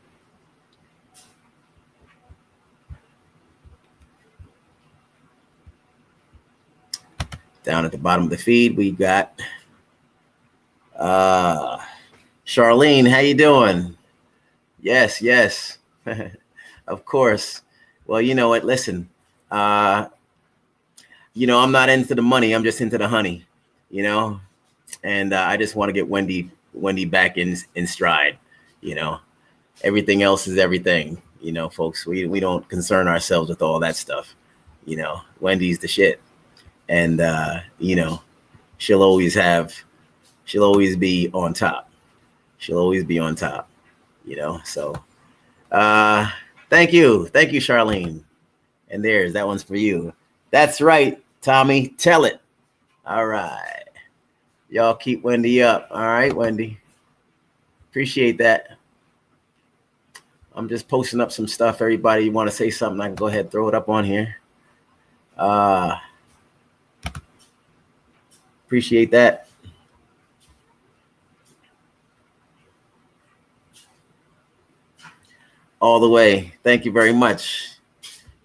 Down at the bottom of the feed, we got Charlene. How you doing? Yes. Of course. Well, you know what? Listen, you know, I'm not into the money. I'm just into the honey, you know, and I just want to get Wendy back in stride. You know, everything else is everything. You know, folks, we don't concern ourselves with all that stuff. You know, Wendy's the shit. And, you know, she'll always be on top. She'll always be on top, you know? So, thank you, Charlene. And that one's for you. That's right, Tommy, tell it. All right. Y'all keep Wendy up. All right, Wendy. Appreciate that. I'm just posting up some stuff. Everybody, you want to say something, I can go ahead and throw it up on here. Appreciate that. All the way. Thank you very much.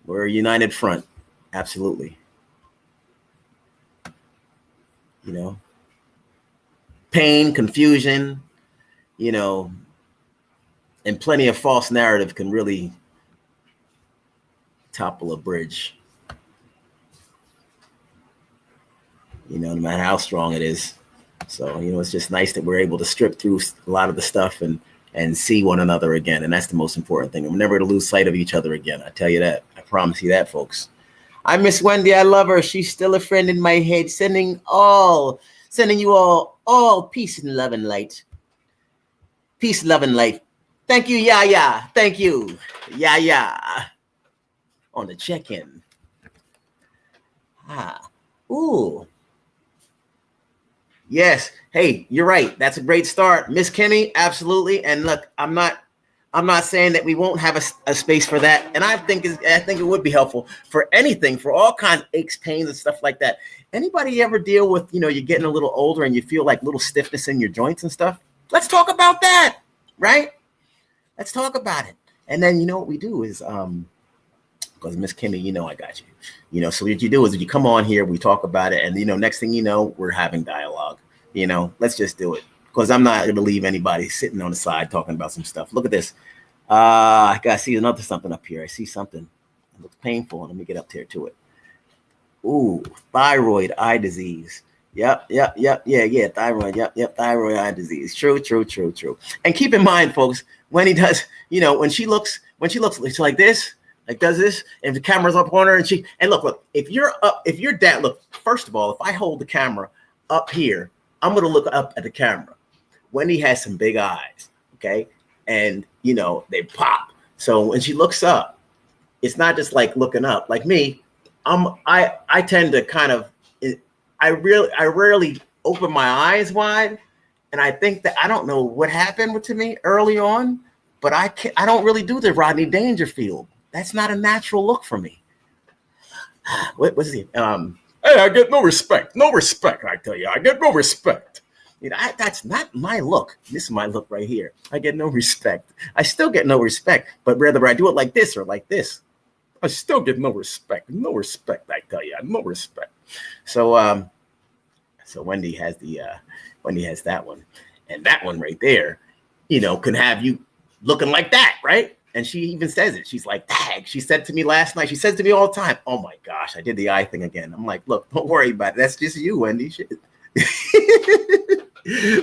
We're a united front. Absolutely. You know, pain, confusion, you know, and plenty of false narrative can really topple a bridge. no matter how strong it is. So, it's just nice that we're able to strip through a lot of the stuff and see one another again. And that's the most important thing. We're never to lose sight of each other again. I tell you that. I promise you that, folks. I miss Wendy. I love her. She's still a friend in my head. Sending you all peace and love and light. Peace, love, and light. Thank you, Yaya. Thank you, Yaya. On the check-in. Ooh. Yes. Hey, you're right. That's a great start, Miss Kimmy. Absolutely. And look, I'm not saying that we won't have a space for that. And I think it would be helpful for anything, for all kinds of aches, pains, and stuff like that. Anybody ever deal with, you're getting a little older and you feel like little stiffness in your joints and stuff? Let's talk about that, right? Let's talk about it. And then what we do is because Miss Kimmy, I got you. So what you do is you come on here, we talk about it, and next thing you know, we're having dialogue. Let's just do it. Because I'm not going to leave anybody sitting on the side talking about some stuff. Look at this. I got to see another something up here. I see something. It looks painful. Let me get up there to it. Ooh, thyroid eye disease. Yep. Thyroid. Yep. Thyroid eye disease. True. And keep in mind, folks, when he does, when she looks, it's like this, like does this, and the camera's up on her, and look, if you're down, look, first of all, if I hold the camera up here, I'm going to look up at the camera. Wendy has some big eyes, okay? And, they pop. So when she looks up, it's not just like looking up. Like me, I tend to kind of, I rarely open my eyes wide. And I think that, I don't know what happened to me early on, but I don't really do the Rodney Dangerfield. That's not a natural look for me. What's he? Hey, I get no respect. No respect, I tell you. I get no respect. That's not my look. This is my look right here. I get no respect. I still get no respect, but whether I do it like this or like this, I still get no respect. No respect, I tell you. No respect. So Wendy has that one. And that one right there, can have you looking like that, right? And she even says it. She's like, dang. She said to me last night, she says to me all the time, oh my gosh, I did the eye thing again. I'm like, look, don't worry about it. That's just you, Wendy. Shit.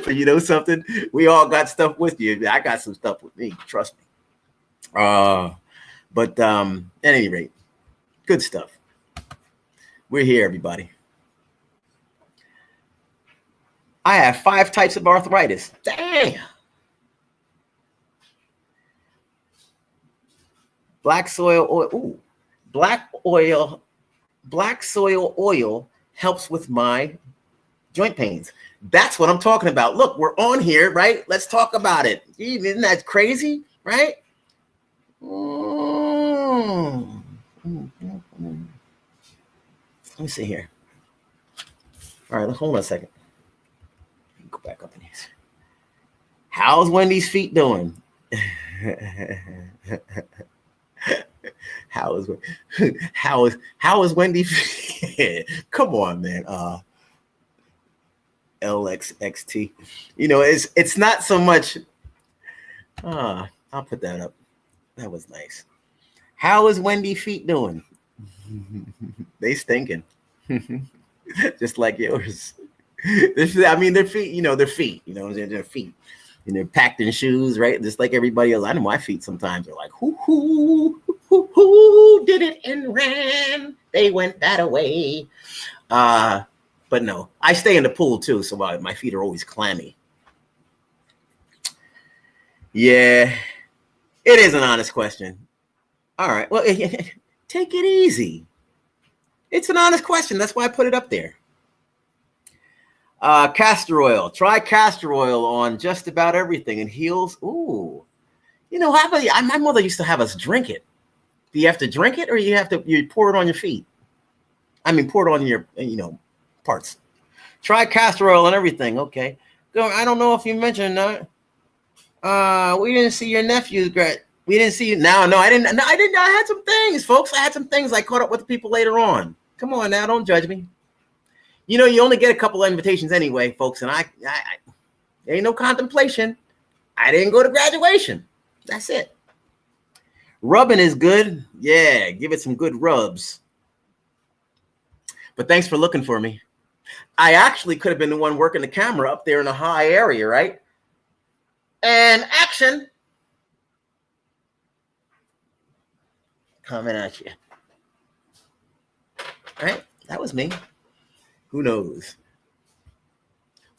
But something? We all got stuff with you. I got some stuff with me. Trust me. But at any rate, good stuff. We're here, everybody. I have 5 types of arthritis. Damn. Black soil oil. Ooh, black soil oil helps with my joint pains. That's what I'm talking about. Look, we're on here, right? Let's talk about it. Isn't that crazy, right? Let me see here. All right, hold on a second. Go back up in here. How's Wendy's feet doing? How is Wendy? Come on, man. LXXT. It's not so much. I'll put that up. That was nice. How is Wendy feet doing? They stinking. Just like yours. Their feet, their feet, their feet. And they're packed in shoes, right? Just like everybody else. I know my feet sometimes are like, who did it and ran? They went that away. But no, I stay in the pool too, so my feet are always clammy. Yeah, it is an honest question. All right, well, take it easy. It's an honest question. That's why I put it up there. Castor oil. Try castor oil on just about everything. It heals. Ooh. My mother used to have us drink it. Do you have to drink it or you pour it on your feet? Pour it on your, parts. Try castor oil on everything. Okay. I don't know if you mentioned that. We didn't see your nephew. We didn't see you. No, I didn't. No, I didn't. I had some things, folks. I had some things. I caught up with the people later on. Come on now. Don't judge me. You only get a couple of invitations anyway, folks. And I there ain't no contemplation. I didn't go to graduation. That's it. Rubbing is good. Yeah, give it some good rubs. But thanks for looking for me. I actually could have been the one working the camera up there in a high area, right? And action. Coming at you. Right? That was me. Who knows?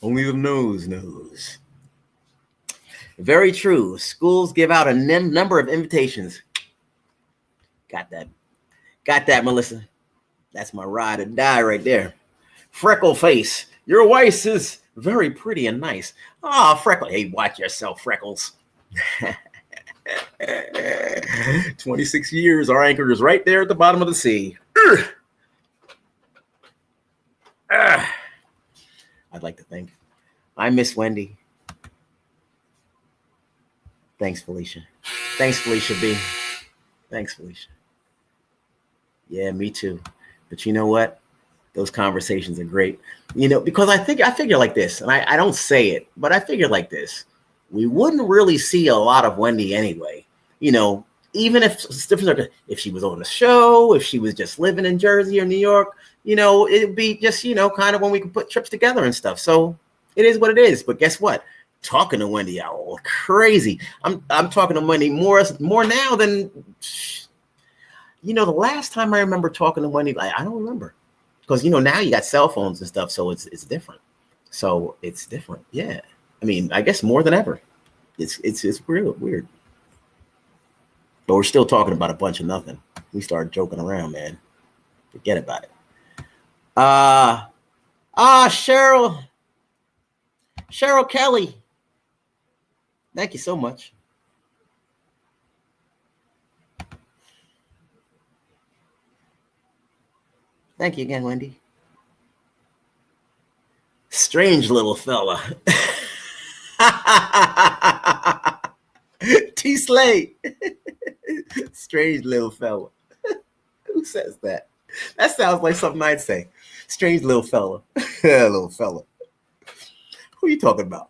Only the nose knows. Very true. Schools give out a number of invitations. Got that. Got that, Melissa. That's my ride or die right there. Freckle face. Your wife is very pretty and nice. Ah, Freckle. Hey, watch yourself, Freckles. 26 years. Our anchor is right there at the bottom of the sea. I'd like to think. I miss Wendy. Thanks, Felicia. Thanks, Felicia B. Thanks, Felicia. Yeah, me too. But you know what? Those conversations are great. You know, because I figure like this, and I don't say it, but I figure like this. We wouldn't really see a lot of Wendy anyway. You know, even if she was on the show, if she was just living in Jersey or New York, you know, it'd be just, you know, kind of when we could put trips together and stuff. So it is what it is. But guess what? Talking to Wendy, oh, crazy. I'm talking to Wendy more now than, you know, the last time I remember talking to Wendy, I don't remember. Because, you know, now you got cell phones and stuff, so it's different. So it's different. Yeah. I mean, I guess more than ever. It's real weird. But we're still talking about a bunch of nothing. We started joking around, man. Forget about it. Cheryl Kelly. Thank you so much. Thank you again, Wendy. Strange little fella. T. Slade. Strange little fella. Who says that? That sounds like something I'd say. Strange little fella. Little fella. Who are you talking about?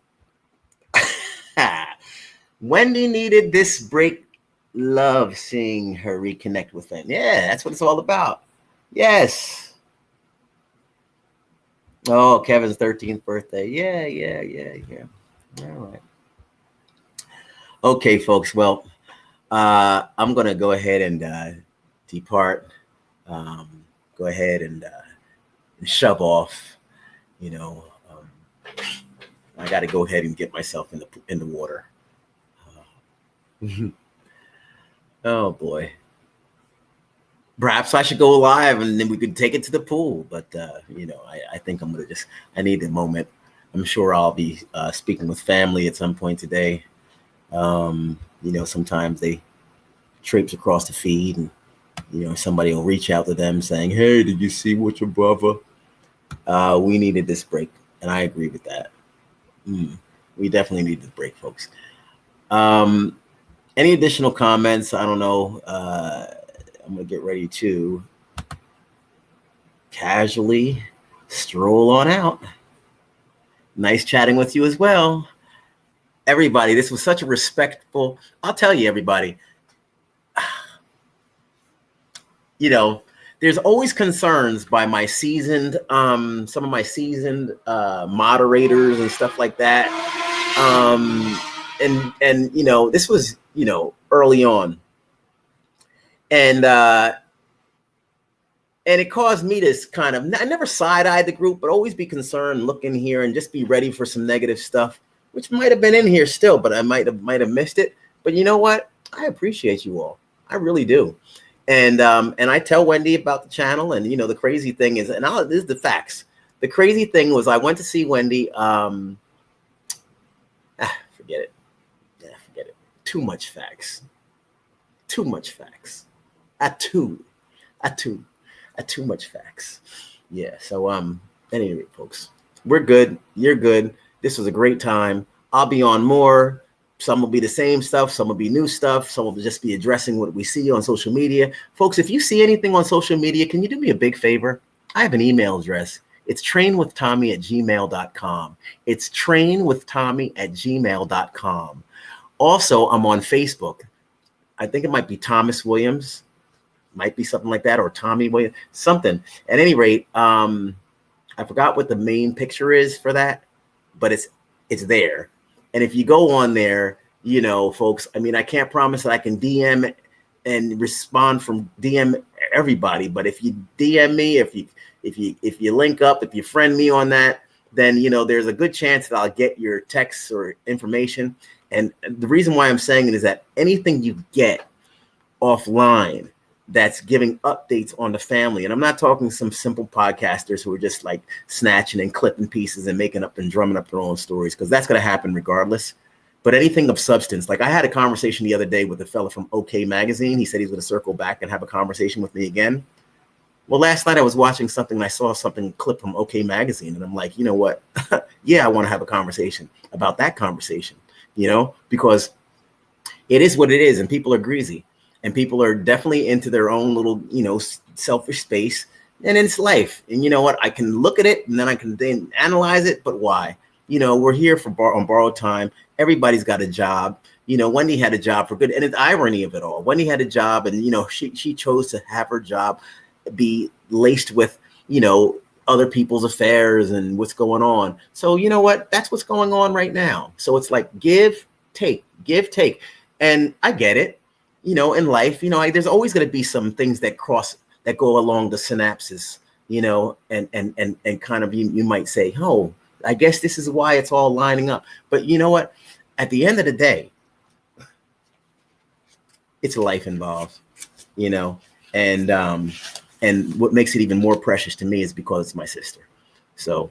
Wendy needed this break. Love seeing her reconnect with him. Yeah, that's what it's all about. Yes. Oh, Kevin's 13th birthday. Yeah. All right. Okay, folks. Well, I'm going to go ahead and depart. Go ahead and shove off. You know, I got to go ahead and get myself in the water. Oh boy. Perhaps I should go live and then we could take it to the pool. But, you know, I think I'm going to I need a moment. I'm sure I'll be speaking with family at some point today. You know, sometimes they traipse across the feed and, you know, somebody will reach out to them saying, hey, did you see what your brother? We needed this break. And I agree with that. We definitely need this break, folks. Any additional comments? I don't know. I'm going to get ready to casually stroll on out. Nice chatting with you as well. Everybody, this was such a respectful, I'll tell you, everybody, you know, there's always concerns by my seasoned, some of my seasoned moderators and stuff like that. And, you know, this was, you know, early on. And it caused me to kind of, I never side-eye the group, but always be concerned, look in here and just be ready for some negative stuff, which might have been in here still, but I might have missed it. But you know what? I appreciate you all. I really do. And I tell Wendy about the channel. And, you know, the crazy thing is, and this is the facts. The crazy thing was I went to see Wendy. Forget it. Yeah, forget it. Too much facts. Too much facts. Too much facts. Yeah. So at any rate, folks, we're good. You're good. This was a great time. I'll be on more. Some will be the same stuff. Some will be new stuff. Some will just be addressing what we see on social media. Folks, if you see anything on social media, can you do me a big favor? I have an email address. It's trainwithtommy@gmail.com. It's trainwithtommy@gmail.com. Also, I'm on Facebook. I think it might be Thomas Williams. Might be something like that, or Tommy Williams, something. At any rate, I forgot what the main picture is for that, but it's there. And if you go on there, you know, folks, I mean, I can't promise that I can DM and respond from DM everybody, but if you DM me, if you link up, if you friend me on that, then, you know, there's a good chance that I'll get your texts or information. And the reason why I'm saying it is that anything you get offline that's giving updates on the family, and I'm not talking some simple podcasters who are just like snatching and clipping pieces and making up and drumming up their own stories, because that's going to happen regardless. But anything of substance, like I had a conversation the other day with a fella from OK Magazine. He said he's going to circle back and have a conversation with me again. Well, last night I was watching something and I saw something clip from OK Magazine, and I'm like, you know what? Yeah, I want to have a conversation about that conversation, you know, because it is what it is, and people are greasy, and people are definitely into their own little, you know, selfish space, and it's life. And you know what? I can look at it and then I can then analyze it, but why? You know, we're here for on borrowed time. Everybody's got a job. You know, Wendy had a job for good, and the irony of it all. Wendy had a job, and you know, she chose to have her job be laced with, you know, other people's affairs and what's going on. So you know what? That's what's going on right now. So it's like give, take, and I get it. You know, in life, you know, there's always going to be some things that go along the synapses. You know, and kind of you might say, oh, I guess this is why it's all lining up. But you know what? At the end of the day, it's life involved. You know, and what makes it even more precious to me is because it's my sister. So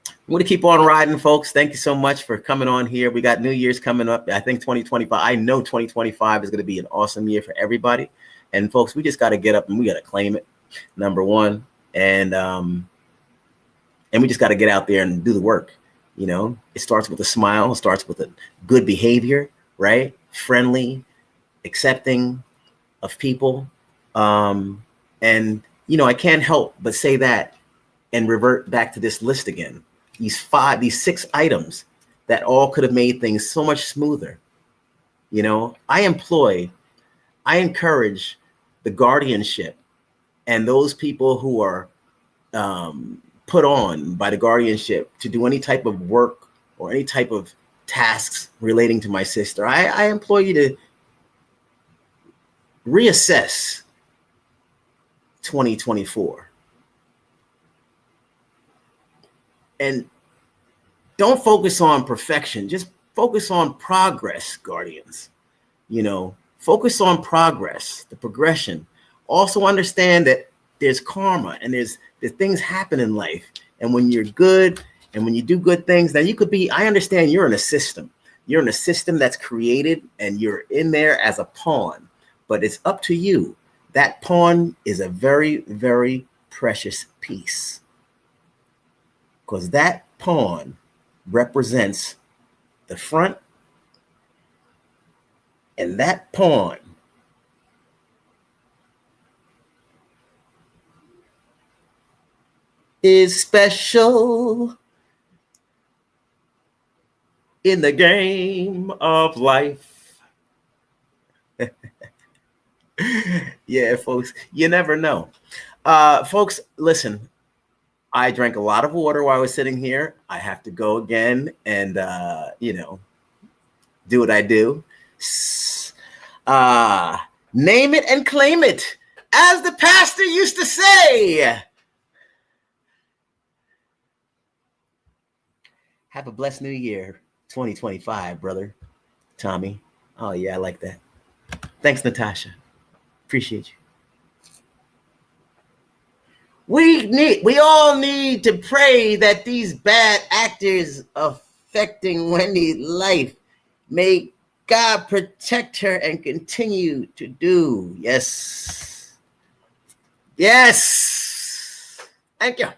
I'm going to keep on riding, folks. Thank you so much for coming on here. We got New Year's coming up. I think 2025. I know 2025 is going to be an awesome year for everybody. And folks, we just got to get up and we got to claim it. Number one, and we just got to get out there and do the work. You know, it starts with a smile. It starts with a good behavior, right? Friendly, accepting of people. And, you know, I can't help but say that and revert back to this list again. These 6 items that all could have made things so much smoother. You know, I encourage the guardianship and those people who are put on by the guardianship to do any type of work or any type of tasks relating to my sister. I implore you to reassess 2024 and don't focus on perfection. Just focus on progress, guardians. You know, focus on progress, the progression. Also understand that there's karma and there's things happen in life. And when you're good and when you do good things, then you could be, I understand you're in a system. You're in a system that's created and you're in there as a pawn, but it's up to you. That pawn is a very, very precious piece, because that pawn represents the front, and that pawn is special in the game of life. Yeah, folks, you never know. Folks, listen, I drank a lot of water while I was sitting here. I have to go again and, you know, do what I do. Name it and claim it, as the pastor used to say. Have a blessed new year, 2025, brother. Tommy. Oh, yeah, I like that. Thanks, Natasha. Appreciate you. We all need to pray that these bad actors affecting Wendy's life, may God protect her and continue to do. Yes. Yes. Thank you. I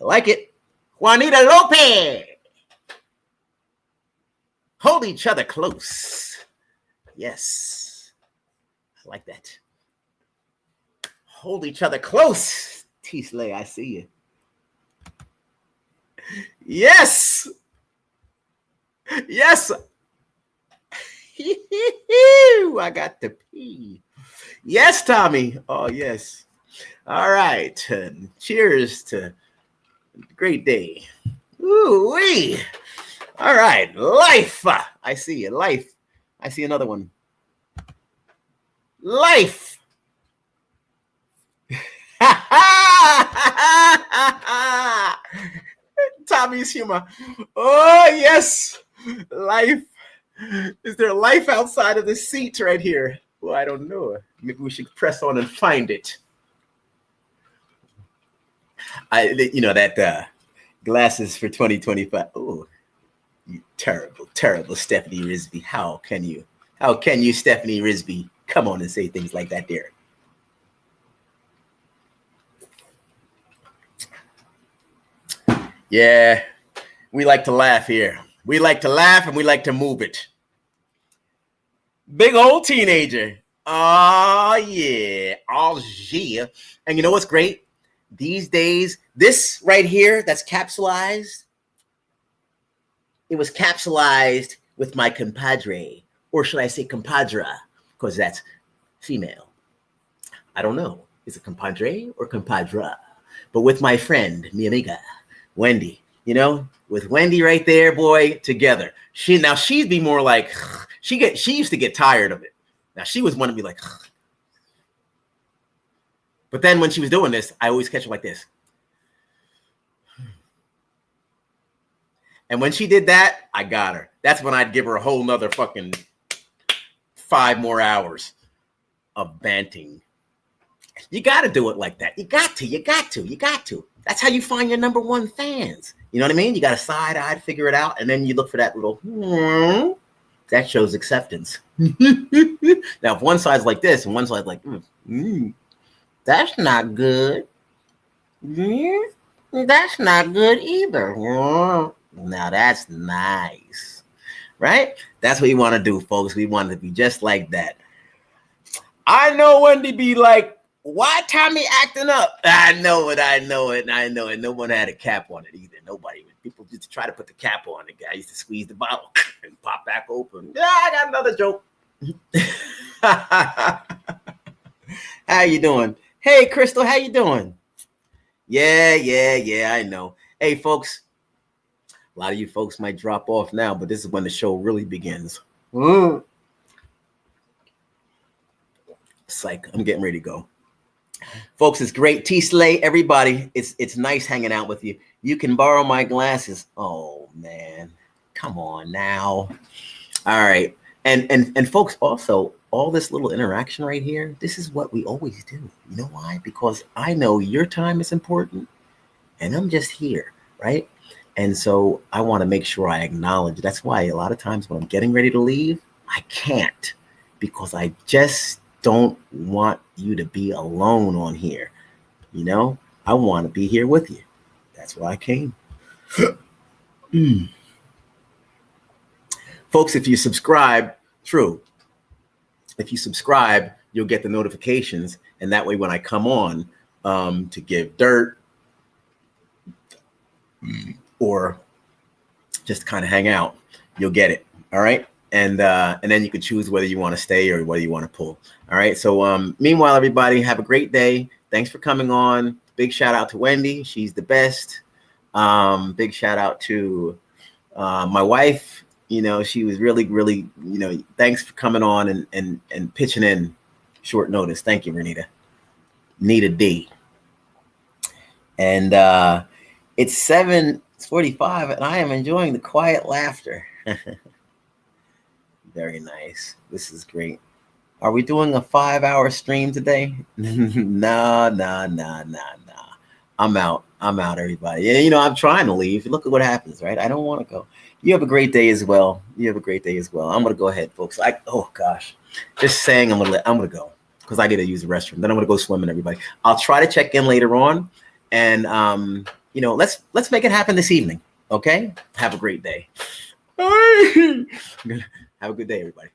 like it. Juanita Lopez. Hold each other close. Yes. I like that. Hold each other close. T-Slay, I see you. Yes. Yes. I got to pee. Yes, Tommy. Oh, yes. All right. Cheers to a great day. Ooh-wee. All right. Life. I see it. Life. I see another one. Life. Tommy's humor. Oh, yes. Life. Is there life outside of the seat right here? Well, I don't know. Maybe we should press on and find it. That glasses for 2025. Oh, you terrible, terrible Stephanie Risby. How can you, Stephanie Risby, come on and say things like that, there? Yeah, we like to laugh here. We like to laugh and we like to move it. Big old teenager. Oh, yeah. Oh, yeah. And you know what's great? These days, this right here that's capsulized, it was capsulized with my compadre, or should I say compadra, because that's female. I don't know. Is it compadre or compadra? But with my friend, mi amiga, Wendy, with Wendy right there, boy, together. She'd be more like, she used to get tired of it. Now she was one to be like, but then when she was doing this, I always catch her like this. And when she did that, I got her. That's when I'd give her a whole nother fucking 5 more hours of banting. You got to do it like that. You got to. That's how you find your number one fans. You know what I mean? You got to side-eye, figure it out, and then you look for that little, that shows acceptance. Now, if one side's like this and one side's like, that's not good. That's not good either. Now, that's nice. Right? That's what you want to do, folks. We want to be just like that. I know Wendy be like, why Tommy acting up? I know it. No one had a cap on it either. Nobody. People just try to put the cap on. The guy used to squeeze the bottle and pop back open. Yeah, I got another joke. How you doing? Hey, Crystal, how you doing? Yeah, I know. Hey, folks, a lot of you folks might drop off now, but this is when the show really begins. Psych, I'm getting ready to go. Folks, it's great. T-Slay, everybody, it's nice hanging out with you. You can borrow my glasses. Oh, man. Come on now. All right. And folks, also, all this little interaction right here, this is what we always do. You know why? Because I know your time is important, and I'm just here, right? And so I want to make sure I acknowledge. That's why a lot of times when I'm getting ready to leave, I can't, because I just don't want you to be alone on here. I want to be here with you. That's why I came. Folks, if you subscribe, if you subscribe, you'll get the notifications. And that way, when I come on to give dirt or just kind of hang out, you'll get it. All right. And then you can choose whether you want to stay or whether you want to pull. All right. So meanwhile, everybody, have a great day. Thanks for coming on. Big shout out to Wendy. She's the best. Big shout out to my wife. She was really, really, thanks for coming on and pitching in short notice. Thank you, Renita. Nita D. And it's 7:45 and I am enjoying the quiet laughter. Very nice. This is great. Are we doing a 5-hour stream today? No. I'm out, everybody. I'm trying to leave. Look at what happens, right? I don't want to go. You have a great day as well. I'm going to go ahead, folks. Oh gosh, just saying I'm going to go because I get to use the restroom. Then I'm going to go swimming, everybody. I'll try to check in later on. And, let's make it happen this evening. Okay. Have a great day. Have a good day, everybody.